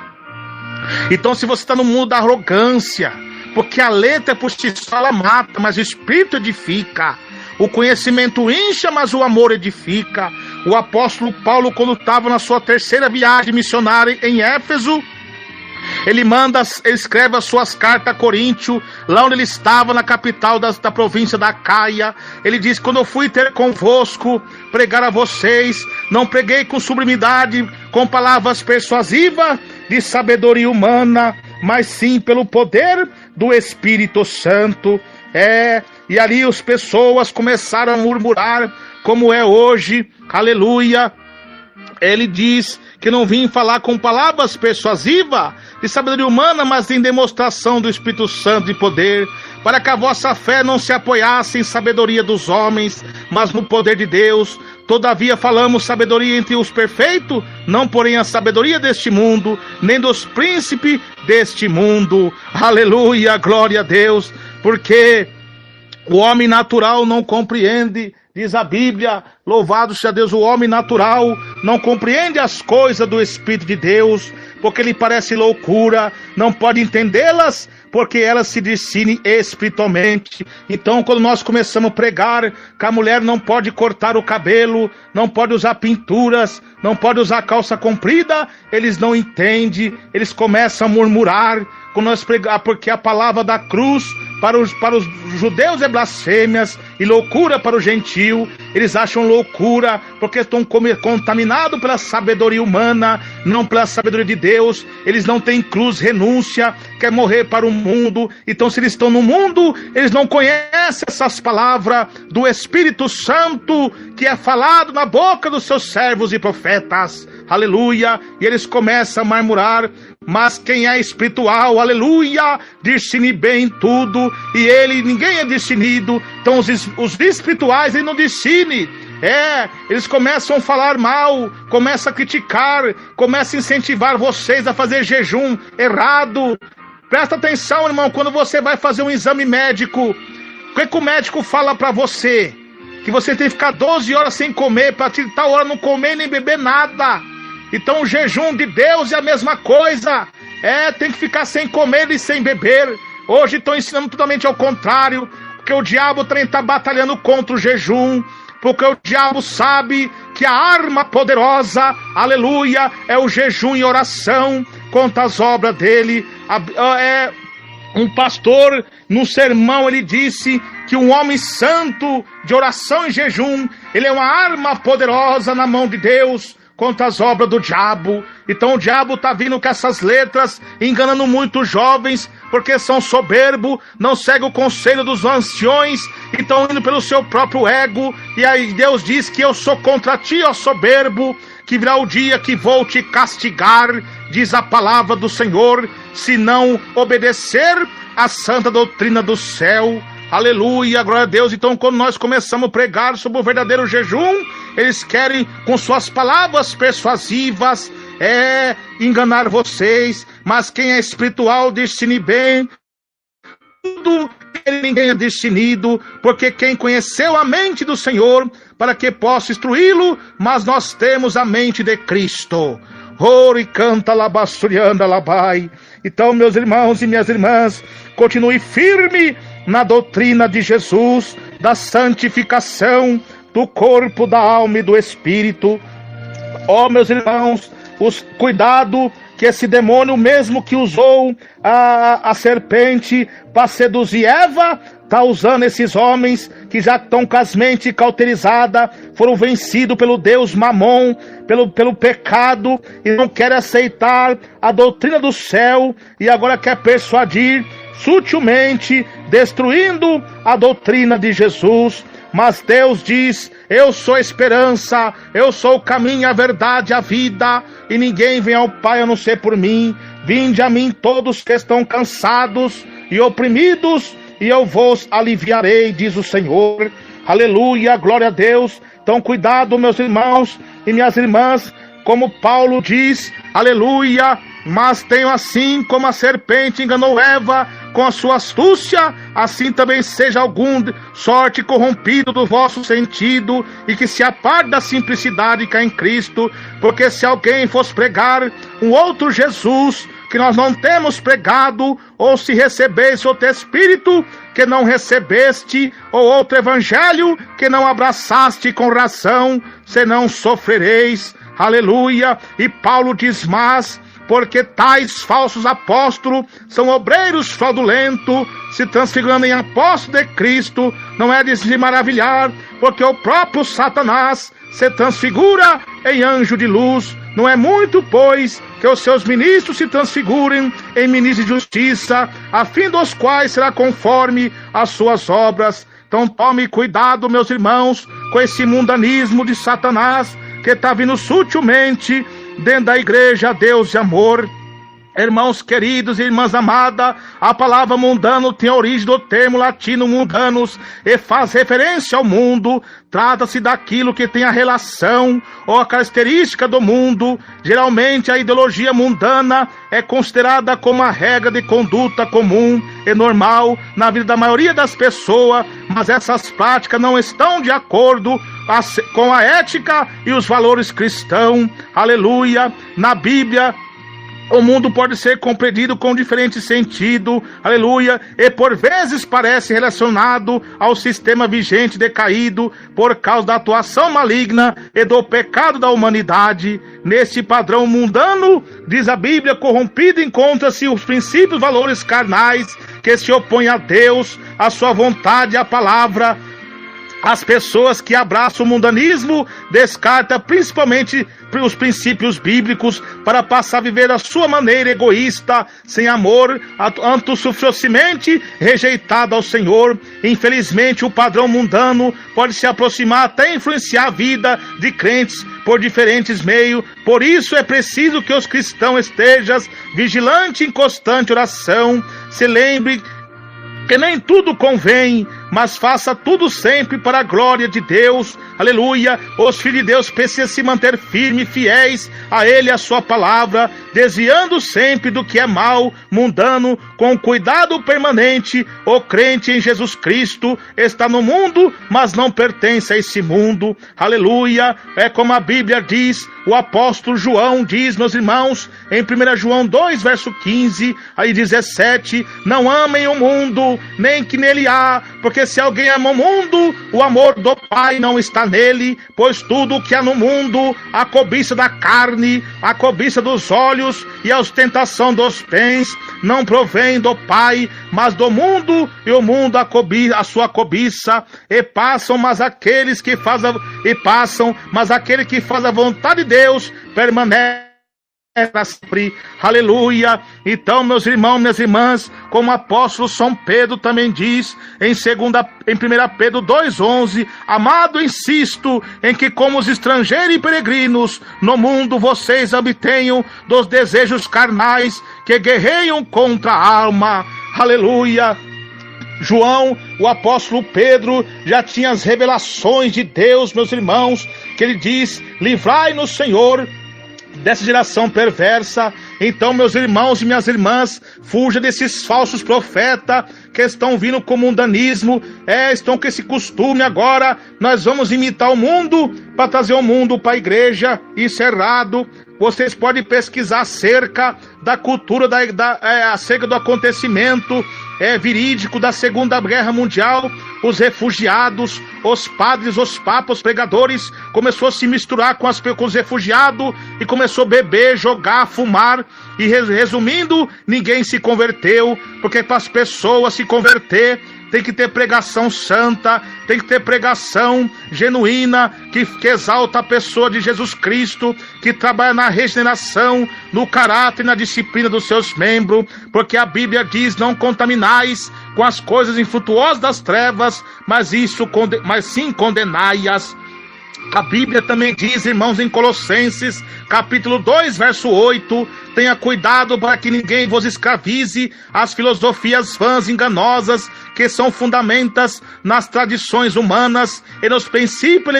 Então se você está no mundo da arrogância, porque a letra por si só ela mata, mas o Espírito edifica. O conhecimento incha, mas o amor edifica. O apóstolo Paulo, quando estava na sua terceira viagem missionária em Éfeso, ele escreve as suas cartas a Coríntio, lá onde ele estava, na capital da província da Caia. Ele diz: quando eu fui ter convosco, pregar a vocês, não preguei com sublimidade, com palavras persuasivas de sabedoria humana, mas sim pelo poder do Espírito Santo. E ali as pessoas começaram a murmurar, como é hoje, aleluia. Ele diz que não vim falar com palavras persuasivas de sabedoria humana, mas em demonstração do Espírito Santo e poder, para que a vossa fé não se apoiasse em sabedoria dos homens, mas no poder de Deus. Todavia falamos sabedoria entre os perfeitos, não porém a sabedoria deste mundo, nem dos príncipes deste mundo. Aleluia, glória a Deus, porque o homem natural não compreende, diz a Bíblia, louvado seja Deus, o homem natural não compreende as coisas do Espírito de Deus, porque lhe parece loucura, não pode entendê-las, porque elas se discernem espiritualmente. Então, quando nós começamos a pregar que a mulher não pode cortar o cabelo, não pode usar pinturas, não pode usar calça comprida, eles não entendem, eles começam a murmurar, quando nós pregamos, porque a palavra da cruz para os judeus é blasfêmias e loucura para o gentio. Eles acham loucura porque estão contaminados pela sabedoria humana, não pela sabedoria de Deus. Eles não têm cruz, renúncia, quer morrer para o mundo. Então, se eles estão no mundo, eles não conhecem essas palavras do Espírito Santo que é falado na boca dos seus servos e profetas. Aleluia. E eles começam a murmurar. Mas quem é espiritual, aleluia, discerne bem tudo, e ninguém é discernido. Então os espirituais, eles não discernem. Eles começam a falar mal, começam a criticar, começam a incentivar vocês a fazer jejum errado. Presta atenção, irmão, quando você vai fazer um exame médico, o que o médico fala para você? Que você tem que ficar 12 horas sem comer, para tal hora não comer nem beber nada. Então o jejum de Deus é a mesma coisa. Tem que ficar sem comer e sem beber. Hoje estão ensinando totalmente ao contrário, porque o diabo também está batalhando contra o jejum, porque o diabo sabe que a arma poderosa, aleluia, é o jejum e oração contra as obras dele. Um pastor, num sermão, ele disse que um homem santo de oração e jejum, ele é uma arma poderosa na mão de Deus contra as obras do diabo. Então o diabo está vindo com essas letras, enganando muitos jovens, porque são soberbos, não seguem o conselho dos anciões, e estão indo pelo seu próprio ego. E aí Deus diz que eu sou contra ti, ó soberbo, que virá o dia que vou te castigar, diz a palavra do Senhor, se não obedecer à santa doutrina do céu. Aleluia, glória a Deus. Então, quando nós começamos a pregar sobre o verdadeiro jejum, eles querem, com suas palavras persuasivas, enganar vocês. Mas quem é espiritual discerne bem tudo, ninguém é discernido, porque quem conheceu a mente do Senhor, para que possa instruí-lo, mas nós temos a mente de Cristo. Ori canta labassurianda labai. Então, meus irmãos e minhas irmãs, continue firme na doutrina de Jesus, da santificação do corpo, da alma e do espírito. Meus irmãos, cuidado, que esse demônio mesmo que usou a serpente para seduzir Eva, está usando esses homens que já estão com as mentes cauterizadas, foram vencidos pelo Deus Mamon, pelo pecado, e não querem aceitar a doutrina do céu, e agora quer persuadir sutilmente, destruindo a doutrina de Jesus. Mas Deus diz: eu sou a esperança, eu sou o caminho, a verdade, a vida, e ninguém vem ao Pai a não ser por mim. Vinde a mim todos que estão cansados e oprimidos, e eu vos aliviarei, diz o Senhor. Aleluia, glória a Deus. Então cuidado, meus irmãos e minhas irmãs, como Paulo diz, aleluia. Mas tenho assim como a serpente enganou Eva com a sua astúcia, assim também seja algum sorte corrompido do vosso sentido, e que se aparte da simplicidade que há em Cristo. Porque se alguém fosse pregar um outro Jesus que nós não temos pregado, ou se recebesse outro Espírito que não recebeste, ou outro Evangelho que não abraçaste com razão, senão sofrereis. Aleluia. E Paulo diz: mas porque tais falsos apóstolos são obreiros fraudulentos, se transfigurando em apóstolos de Cristo. Não é de se maravilhar, porque o próprio Satanás se transfigura em anjo de luz. Não é muito, pois, que os seus ministros se transfigurem em ministros de justiça, a fim dos quais será conforme as suas obras. Então tome cuidado, meus irmãos, com esse mundanismo de Satanás, que está vindo sutilmente dentro da igreja Deus de amor. Irmãos queridos e irmãs amadas, a palavra mundano tem origem do termo latino mundanus e faz referência ao mundo. Trata-se daquilo que tem a relação ou a característica do mundo. Geralmente a ideologia mundana é considerada como a regra de conduta comum e normal na vida da maioria das pessoas, mas essas práticas não estão de acordo com a ética e os valores cristãos. Aleluia. Na Bíblia, o mundo pode ser compreendido com diferente sentido, aleluia, e por vezes parece relacionado ao sistema vigente decaído por causa da atuação maligna e do pecado da humanidade. Nesse padrão mundano, diz a Bíblia, corrompido encontra-se os princípios e valores carnais que se opõem a Deus, a sua vontade e a palavra. As pessoas que abraçam o mundanismo descartam principalmente os princípios bíblicos para passar a viver a sua maneira egoísta, sem amor, autossuficientemente rejeitado ao Senhor. Infelizmente, o padrão mundano pode se aproximar até influenciar a vida de crentes por diferentes meios. Por isso é preciso que os cristãos estejam vigilantes em constante oração. Se lembre que nem tudo convém, mas faça tudo sempre para a glória de Deus. Aleluia. Os filhos de Deus precisam se manter firmes e fiéis a Ele e a sua palavra, desviando sempre do que é mal, mundano, com cuidado permanente. O crente em Jesus Cristo está no mundo, mas não pertence a esse mundo. Aleluia. É como a Bíblia diz, o apóstolo João diz, meus irmãos, em 1 João 2, verso 15, aí 17, não amem o mundo, nem que nele há, porque se alguém ama o mundo, o amor do Pai não está nele. Pois tudo o que há no mundo, a cobiça da carne, a cobiça dos olhos e a ostentação dos bens, não provém do Pai, mas do mundo, e o mundo a sua cobiça, e passam, mas aqueles que fazem a vontade de Deus permanecem para sempre. Aleluia. Então, meus irmãos, minhas irmãs, como o apóstolo São Pedro também diz em 1 Pedro 2,11, amado, insisto em que como os estrangeiros e peregrinos no mundo vocês obtenham dos desejos carnais que guerreiam contra a alma. Aleluia. João, o apóstolo Pedro, já tinha as revelações de Deus, meus irmãos, que ele diz, livrai-nos, Senhor, dessa geração perversa. Então, meus irmãos e minhas irmãs, fuja desses falsos profetas que estão vindo com o mundanismo, estão com esse costume agora, nós vamos imitar o mundo para trazer o mundo para a igreja. Isso é errado. Vocês podem pesquisar acerca da cultura, acerca do acontecimento verídico da Segunda Guerra Mundial, os refugiados, os padres, os papas, os pregadores, começou a se misturar com os refugiados e começou a beber, jogar, fumar. E resumindo, ninguém se converteu, porque para as pessoas se converter, tem que ter pregação santa, tem que ter pregação genuína, que exalta a pessoa de Jesus Cristo, que trabalha na regeneração, no caráter e na disciplina dos seus membros, porque a Bíblia diz: não contaminais com as coisas infrutuosas das trevas, mas sim condenai-as. A Bíblia também diz, irmãos, em Colossenses, capítulo 2, verso 8, tenha cuidado para que ninguém vos escravize às filosofias vãs enganosas, que são fundamentas nas tradições humanas e nos princípios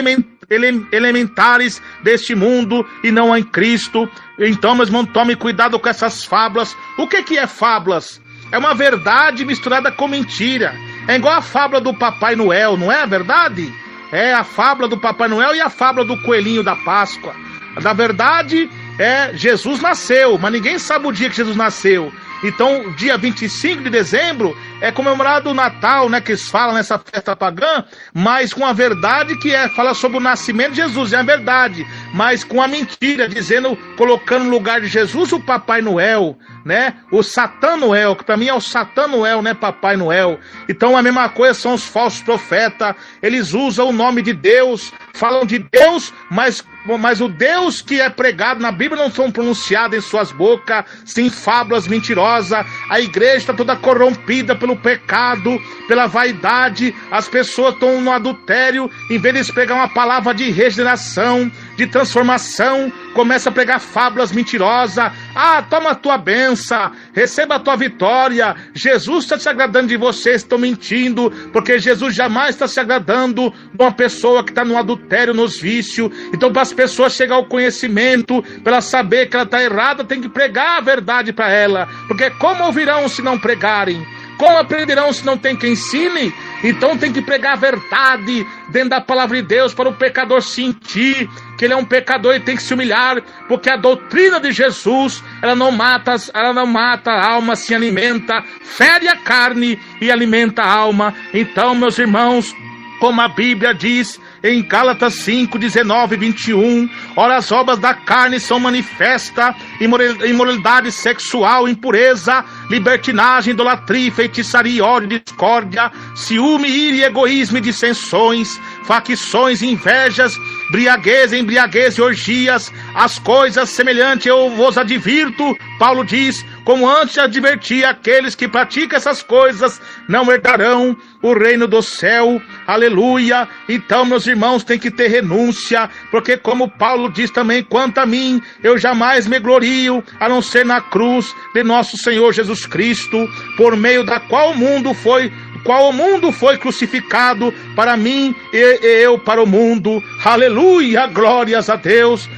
elementares deste mundo e não em Cristo. Então, meus irmãos, tome cuidado com essas fábulas. O que é fábulas? É uma verdade misturada com mentira. É igual a fábula do Papai Noel, não é verdade? É a fábula do Papai Noel e a fábula do coelhinho da Páscoa. Na verdade, Jesus nasceu, mas ninguém sabe o dia que Jesus nasceu. Então, dia 25 de dezembro é comemorado o Natal, né, que eles falam nessa festa pagã, mas com a verdade que fala sobre o nascimento de Jesus, é a verdade, mas com a mentira, colocando no lugar de Jesus o Papai Noel, né, o Satã Noel, que para mim é o Satã Noel, né, Papai Noel. Então a mesma coisa são os falsos profetas, eles usam o nome de Deus, falam de Deus, mas o Deus que é pregado na Bíblia não são pronunciados em suas bocas, sim fábulas mentirosas. A igreja está toda corrompida pelo pecado, pela vaidade, as pessoas estão no adultério, em vez de pregar uma palavra de regeneração, de transformação, começa a pregar fábulas mentirosas. Toma a tua bênção, receba a tua vitória, Jesus está se agradando de vocês, estão mentindo, porque Jesus jamais está se agradando de uma pessoa que está no adultério, nos vícios. Então, para as pessoas chegar ao conhecimento, para ela saber que ela está errada, tem que pregar a verdade para ela, porque como ouvirão se não pregarem? Como aprenderão se não tem quem ensine? Então tem que pregar a verdade dentro da palavra de Deus, para o pecador sentir que ele é um pecador e tem que se humilhar, porque a doutrina de Jesus, ela não mata a alma, se alimenta, fere a carne e alimenta a alma. Então, meus irmãos, como a Bíblia diz em Gálatas 5, 19 e 21, ora, as obras da carne são manifesta: imoralidade sexual, impureza, libertinagem, idolatria, feitiçaria, ódio, discórdia, ciúme, ira, egoísmo e dissensões, facções, invejas, embriaguez e orgias. As coisas semelhantes eu vos advirto, Paulo diz, como antes advertia aqueles que praticam essas coisas, não herdarão o reino do céu. Aleluia. Então, meus irmãos, tem que ter renúncia, porque como Paulo diz também, quanto a mim, eu jamais me glorio, a não ser na cruz de nosso Senhor Jesus Cristo, por meio da qual o mundo foi crucificado para mim e eu para o mundo. Aleluia, glórias a Deus.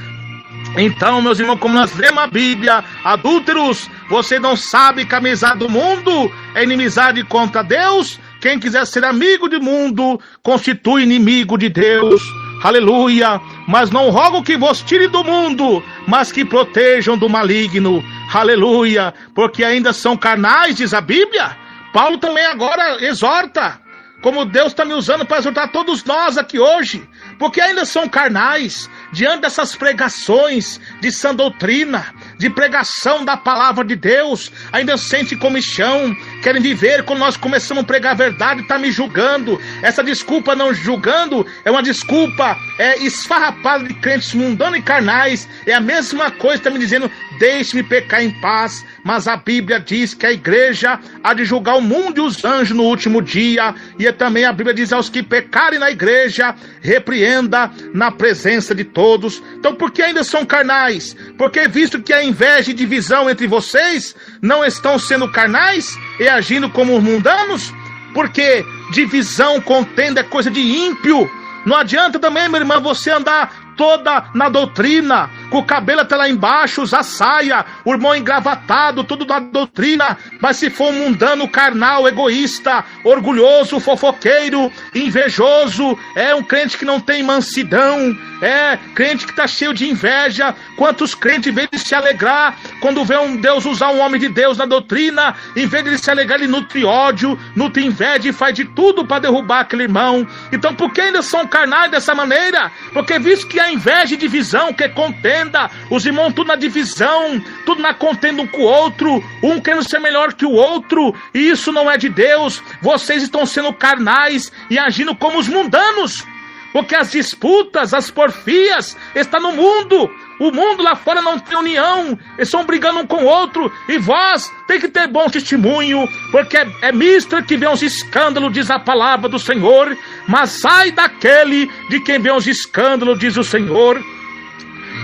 Então, meus irmãos, como nós lemos a Bíblia, adúlteros, você não sabe que a amizade do mundo é inimizade contra Deus? Quem quiser ser amigo do mundo, constitui inimigo de Deus. Aleluia. Mas não rogo que vos tire do mundo, mas que protejam do maligno. Aleluia. Porque ainda são carnais, diz a Bíblia. Paulo também agora exorta, como Deus está me usando para exortar todos nós aqui hoje, porque ainda são carnais, diante dessas pregações de sã doutrina, de pregação da palavra de Deus, ainda sente comichão, querem viver. Quando nós começamos a pregar a verdade, está me julgando. Essa desculpa não julgando é uma desculpa esfarrapada de crentes mundanos e carnais. É a mesma coisa, está me dizendo, deixe-me pecar em paz. Mas a Bíblia diz que a igreja há de julgar o mundo e os anjos no último dia. E também a Bíblia diz aos que pecarem na igreja, repreenda na presença de todos. Então, por que ainda são carnais? Porque visto que a inveja e divisão entre vocês não estão sendo carnais e agindo como mundanos? Porque divisão, contenda é coisa de ímpio. Não adianta também, minha irmã, você andar toda na doutrina, com o cabelo até lá embaixo, usar saia, o irmão engravatado, tudo da doutrina. Mas se for um mundano, carnal, egoísta, orgulhoso, fofoqueiro, invejoso, é um crente que não tem mansidão, é crente que está cheio de inveja. Quantos crentes, em vez de se alegrar quando vê um Deus usar um homem de Deus na doutrina, em vez de ele se alegrar, ele nutre ódio, nutre inveja e faz de tudo para derrubar aquele irmão. Então por que ainda são carnais dessa maneira? Porque visto que há inveja e divisão, que é contenda, os irmãos tudo na divisão, tudo na contenda um com o outro, um querendo ser melhor que o outro, e isso não é de Deus. Vocês estão sendo carnais e agindo como os mundanos, porque as disputas, as porfias estão no mundo. O mundo lá fora não tem união, eles estão brigando um com o outro, e vós tem que ter bom testemunho, porque é misto que vê uns escândalos, diz a palavra do Senhor, mas sai daquele de quem vê uns escândalos, diz o Senhor.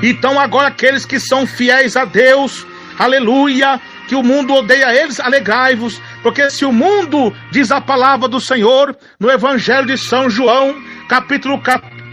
Então agora aqueles que são fiéis a Deus, aleluia, que o mundo odeia eles, alegrai-vos, porque se o mundo, diz a palavra do Senhor, no Evangelho de São João, capítulo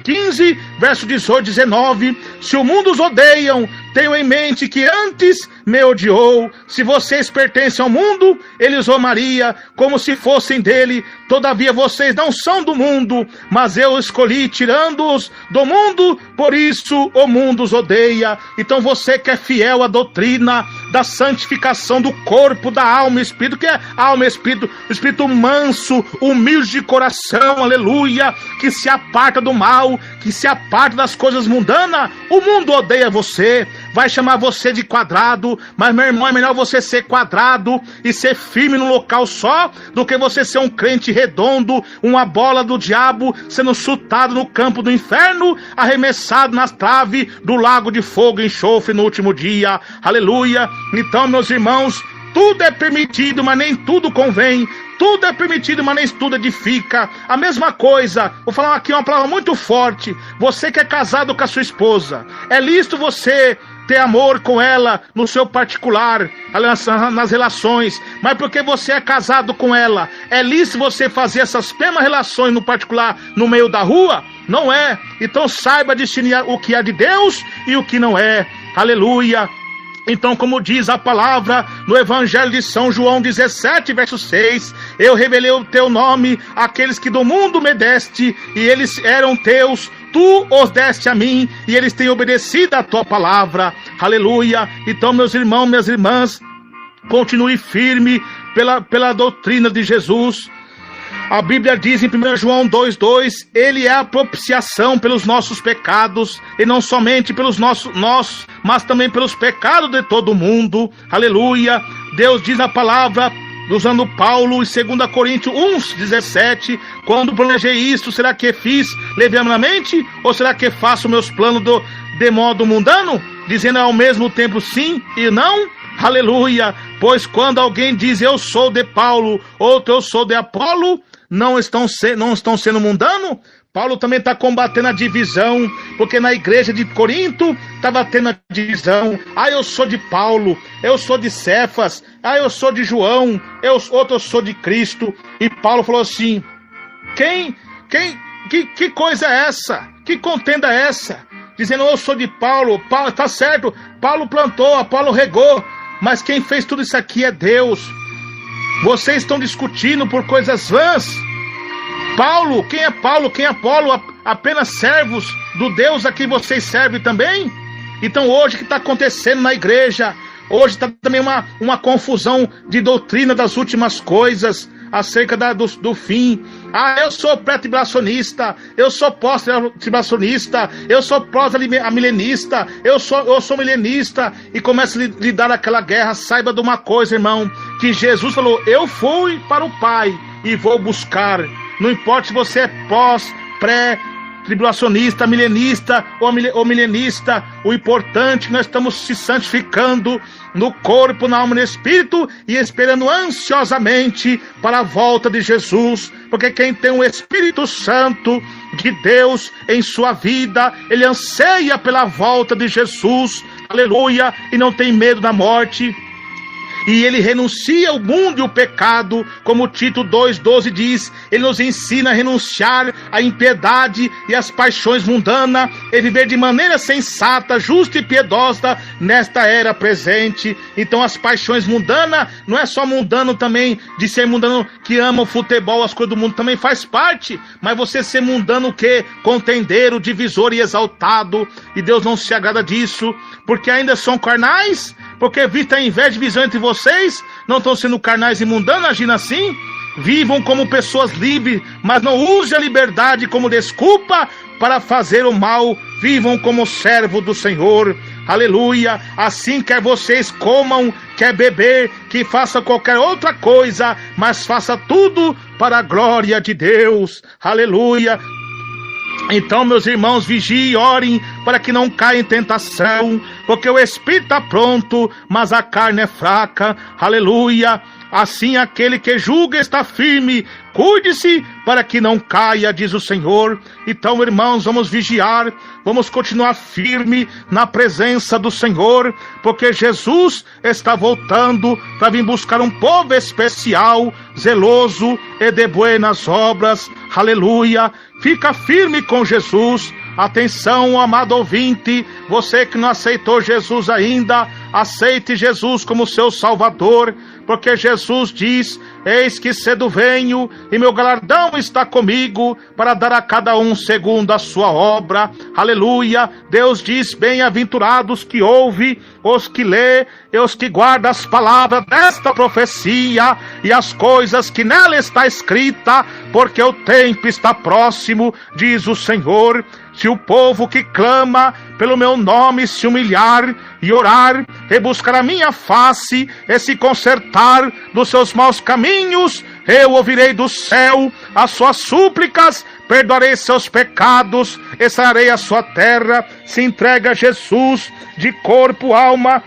15, verso 18, 19, se o mundo os odeiam, tenham em mente que antes me odiou. Se vocês pertencem ao mundo, ele os amaria como se fossem dele. Todavia vocês não são do mundo, mas eu escolhi tirando-os do mundo, por isso o mundo os odeia. Então você que é fiel à doutrina da santificação do corpo, da alma e espírito, que é alma e espírito, o espírito manso, humilde de coração, aleluia, que se aparta do mal, que se aparta das coisas mundanas, o mundo odeia você, vai chamar você de quadrado, mas meu irmão, é melhor você ser quadrado e ser firme num local só, do que você ser um crente redondo, uma bola do diabo, sendo chutado no campo do inferno, arremessado nas traves do lago de fogo e enxofre no último dia, aleluia. Então, meus irmãos, tudo é permitido, mas nem tudo convém. Tudo é permitido, mas nem tudo edifica. A mesma coisa, vou falar aqui uma palavra muito forte. Você que é casado com a sua esposa, é lícito você ter amor com ela no seu particular, nas relações, mas porque você é casado com ela, é lícito você fazer essas mesmas relações no particular no meio da rua? Não é. Então saiba discernir o que é de Deus e o que não é. Aleluia. Então, como diz a palavra no Evangelho de São João 17, verso 6, eu revelei o teu nome àqueles que do mundo me deste, e eles eram teus, tu os deste a mim, e eles têm obedecido a tua palavra, aleluia. Então, meus irmãos, minhas irmãs, continue firme pela doutrina de Jesus. A Bíblia diz em 1 João 2,2, ele é a propiciação pelos nossos pecados, e não somente pelos nossos, mas também pelos pecados de todo mundo, aleluia. Deus diz na palavra, usando Paulo em 2 Coríntios 1,17, quando planejei isto, será que fiz levianamente, ou será que faço meus planos de modo mundano, dizendo ao mesmo tempo sim e não? Aleluia. Pois quando alguém diz eu sou de Paulo, outro eu sou de Apolo, não estão sendo mundano? Paulo também está combatendo a divisão, porque na igreja de Corinto estava tendo a divisão. Eu sou de Paulo, eu sou de Cefas, eu sou de João, outro eu sou de Cristo. E Paulo falou assim, que coisa é essa? Que contenda é essa? Dizendo eu sou de Paulo, tá certo, Paulo plantou, Apolo regou, mas quem fez tudo isso aqui é Deus. Vocês estão discutindo por coisas vãs. Paulo, quem é Paulo, quem é Apolo? Apenas servos do Deus a quem vocês servem também? Então hoje o que está acontecendo na igreja? Hoje está também uma confusão de doutrina das últimas coisas, acerca do fim. Eu sou pré-tribulacionista, eu sou pós-tribulacionista, eu sou pós-milenista, eu sou milenista, e começa a lhe dar aquela guerra. Saiba de uma coisa, irmão, que Jesus falou, eu fui para o Pai e vou buscar. Não importa se você é pré-tribulacionista, milenista ou milenista, o importante é que nós estamos se santificando no corpo, na alma e no espírito, e esperando ansiosamente para a volta de Jesus, porque quem tem o Espírito Santo de Deus em sua vida, ele anseia pela volta de Jesus, aleluia, e não tem medo da morte. e ele renuncia o mundo e o pecado, como Tito 2,12 diz. Ele nos ensina a renunciar à impiedade e às paixões mundanas e viver de maneira sensata, justa e piedosa nesta era presente. Então as paixões mundanas, não é só mundano também, de ser mundano que ama o futebol, as coisas do mundo, também faz parte, mas você ser mundano o quê? Contendeiro, divisor e exaltado, e Deus não se agrada disso, porque ainda são carnais, porque vista a inveja e visão entre vocês, não estão sendo carnais e mundanos, agindo assim. Vivam como pessoas livres, mas não use a liberdade como desculpa para fazer o mal. Vivam como servo do Senhor. Aleluia. Assim quer vocês comam, quer beber, que faça qualquer outra coisa, mas faça tudo para a glória de Deus. Aleluia. Então, meus irmãos, vigiem e orem para que não caia em tentação, porque o espírito está pronto, mas a carne é fraca. Aleluia. Assim aquele que julga está firme. Cuide-se para que não caia, diz o Senhor. Então, irmãos, vamos vigiar, vamos continuar firme na presença do Senhor, porque Jesus está voltando para vir buscar um povo especial, zeloso e de buenas obras. Aleluia. Fica firme com Jesus. Atenção, amado ouvinte, você que não aceitou Jesus ainda, aceite Jesus como seu Salvador, porque Jesus diz: eis que cedo venho, e meu galardão está comigo, para dar a cada um segundo a sua obra. Aleluia. Deus diz: bem-aventurados que ouve, os que lê, e os que guardam as palavras desta profecia, e as coisas que nela está escrita, porque o tempo está próximo, diz o Senhor. Se o povo que clama pelo meu nome se humilhar e orar, e buscar a minha face, e se consertar dos seus maus caminhos, eu ouvirei do céu as suas súplicas, perdoarei seus pecados, e sararei a sua terra. Se entrega a Jesus de corpo, alma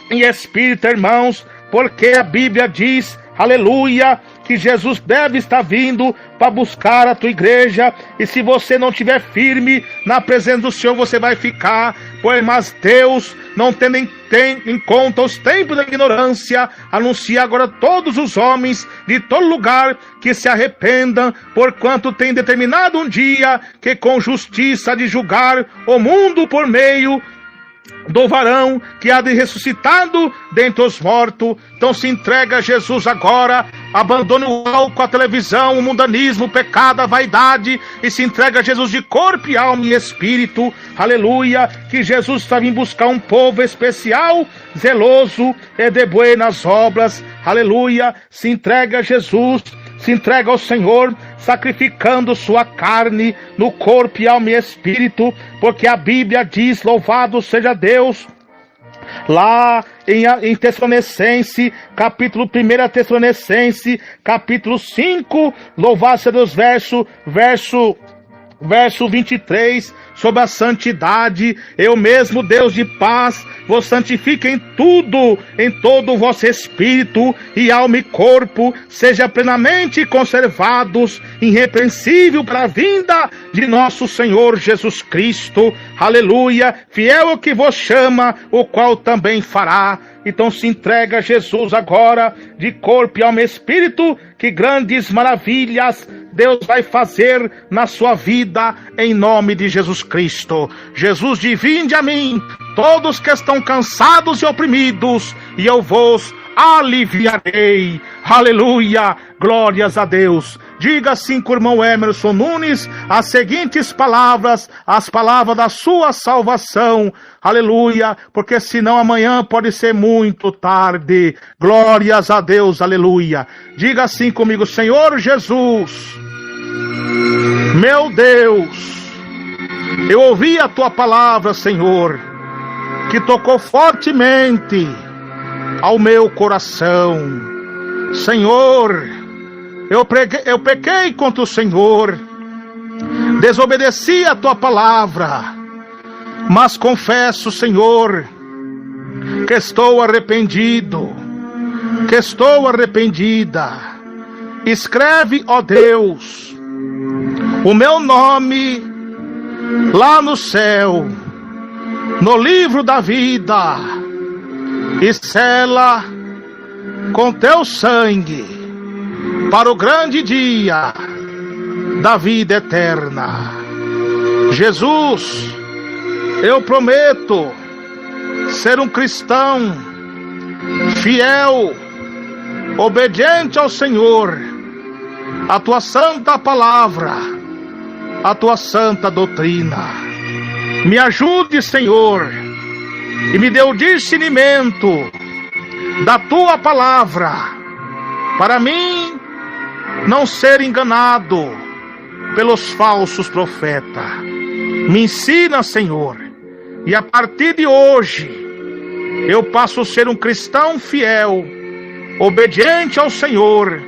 e espírito, irmãos, porque a Bíblia diz, aleluia, que Jesus deve estar vindo para buscar a tua igreja, e se você não estiver firme na presença do Senhor, você vai ficar, mas Deus, não tendo em conta os tempos da ignorância, anuncia agora a todos os homens de todo lugar que se arrependam, porquanto tem determinado um dia que com justiça de julgar o mundo por meio do varão que há de ressuscitado dentre os mortos. Então se entrega a Jesus agora, abandone o álcool, a televisão, o mundanismo, o pecado, a vaidade, e se entrega a Jesus de corpo e alma e espírito. Aleluia, que Jesus está vindo buscar um povo especial, zeloso e de buenas obras. Aleluia, se entrega a Jesus, se entrega ao Senhor, sacrificando sua carne no corpo e alma e espírito, porque a Bíblia diz, louvado seja Deus, lá em Tessalonicense, capítulo 1 Tessalonicense, capítulo 5, louvado seja Deus, verso 23, sobre a santidade. Eu mesmo, Deus de paz, vos santifique em tudo, em todo o vosso espírito e alma e corpo, seja plenamente conservados, irrepreensível para a vinda de nosso Senhor Jesus Cristo. Aleluia. Fiel é o que vos chama, o qual também fará. Então se entrega a Jesus agora, de corpo e alma e espírito, que grandes maravilhas Deus vai fazer na sua vida, em nome de Jesus Cristo. Jesus diz: vinde a mim, todos que estão cansados e oprimidos, e eu vos aliviarei. Aleluia, glórias a Deus. Diga assim com o irmão Emerson Nunes as seguintes palavras, as palavras da sua salvação. Aleluia, porque senão amanhã pode ser muito tarde. Glórias a Deus, aleluia. Diga assim comigo: Senhor Jesus, meu Deus, eu ouvi a tua palavra, Senhor, que tocou fortemente ao meu coração. Senhor, eu pequei contra o Senhor, desobedeci a tua palavra, mas confesso, Senhor, que estou arrependido, que estou arrependida. Escreve, ó Deus, o meu nome lá no céu, no livro da vida, e sela com teu sangue para o grande dia da vida eterna. Jesus, eu prometo ser um cristão fiel, obediente ao Senhor, a tua santa palavra, a tua santa doutrina. Me ajude, Senhor, e me dê o discernimento da tua palavra, para mim não ser enganado pelos falsos profetas. Me ensina, Senhor, e a partir de hoje eu passo a ser um cristão fiel, obediente ao Senhor,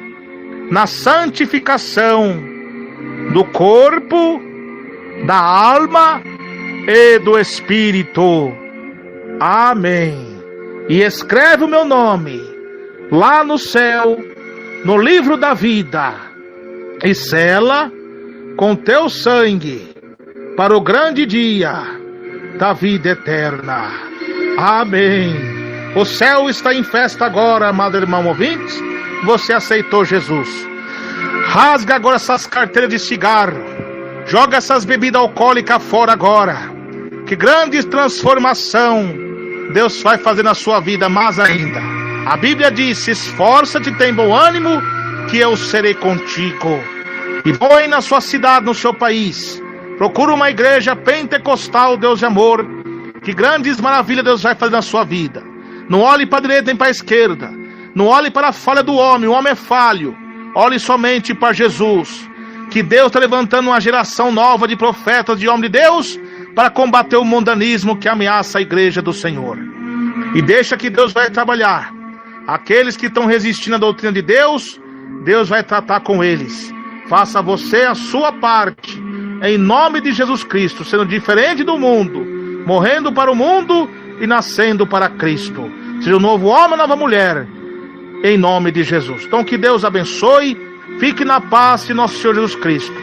na santificação do corpo, da alma e do espírito. Amém. E escreve o meu nome lá no céu, no livro da vida, e sela com teu sangue para o grande dia da vida eterna. Amém. O céu está em festa agora, amado irmão ouvinte. Você aceitou Jesus. Rasga agora essas carteiras de cigarro. Joga essas bebidas alcoólicas fora agora. Que grande transformação Deus vai fazer na sua vida mais ainda. A Bíblia diz: esforça-te, tem bom ânimo, que eu serei contigo. E vai na sua cidade, no seu país. Procura uma igreja pentecostal, Deus de amor. Que grandes maravilhas Deus vai fazer na sua vida. Não olhe para a direita nem para a esquerda. Não olhe para a falha do homem, o homem é falho. Olhe somente para Jesus. Que Deus está levantando uma geração nova de profetas, de homens de Deus, para combater o mundanismo que ameaça a igreja do Senhor. E deixa que Deus vai trabalhar. Aqueles que estão resistindo à doutrina de Deus, Deus vai tratar com eles. Faça você a sua parte, em nome de Jesus Cristo, sendo diferente do mundo, morrendo para o mundo e nascendo para Cristo. Seja um novo homem, nova mulher, em nome de Jesus. Então que Deus abençoe, fique na paz de nosso Senhor Jesus Cristo.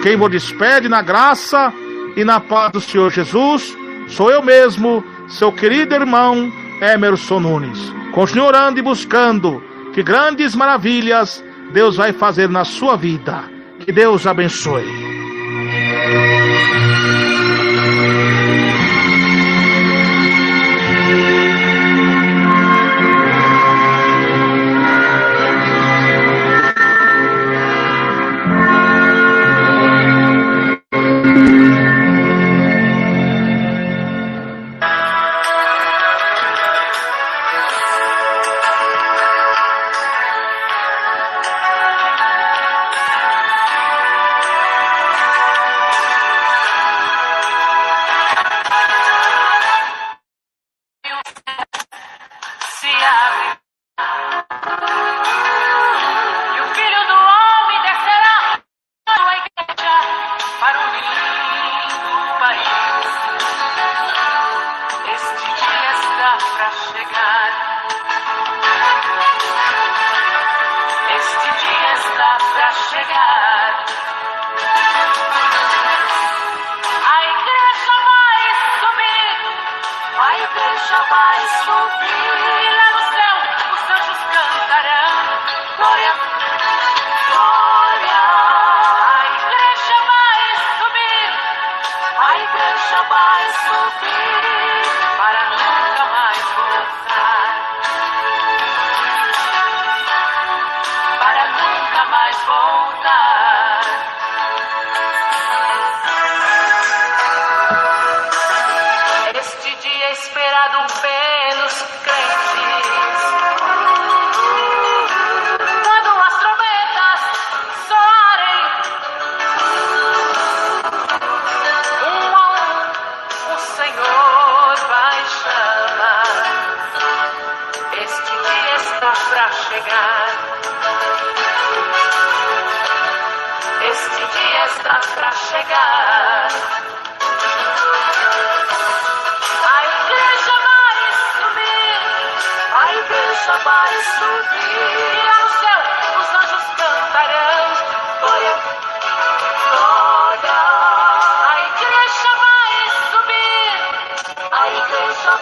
Quem vos despede na graça e na paz do Senhor Jesus, sou eu mesmo, seu querido irmão Emerson Nunes. Continue orando e buscando, que grandes maravilhas Deus vai fazer na sua vida. Que Deus abençoe.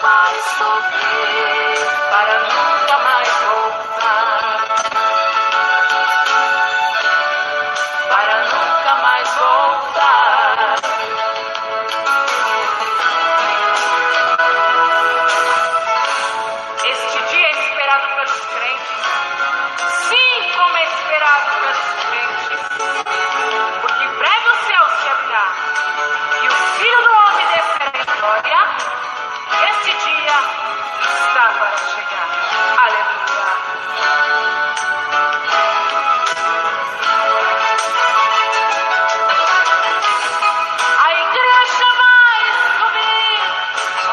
vai subir para nunca mais voltar. Para nunca mais voltar. Este dia é esperado pelos crentes. Sim, como é esperado pelos crentes. Porque breve o céu se abrirá e o Filho do Homem descerá em glória. Esse dia está para chegar. Aleluia.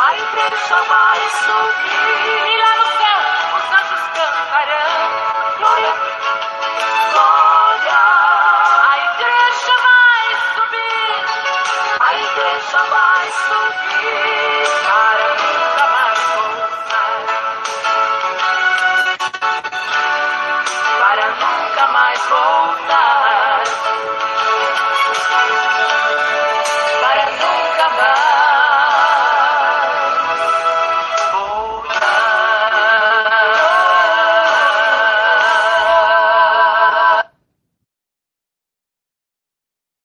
A igreja vai subir e lá no céu os anjos cantarão glória, glória. A igreja vai subir para nunca mais voltar, para nunca mais voltar.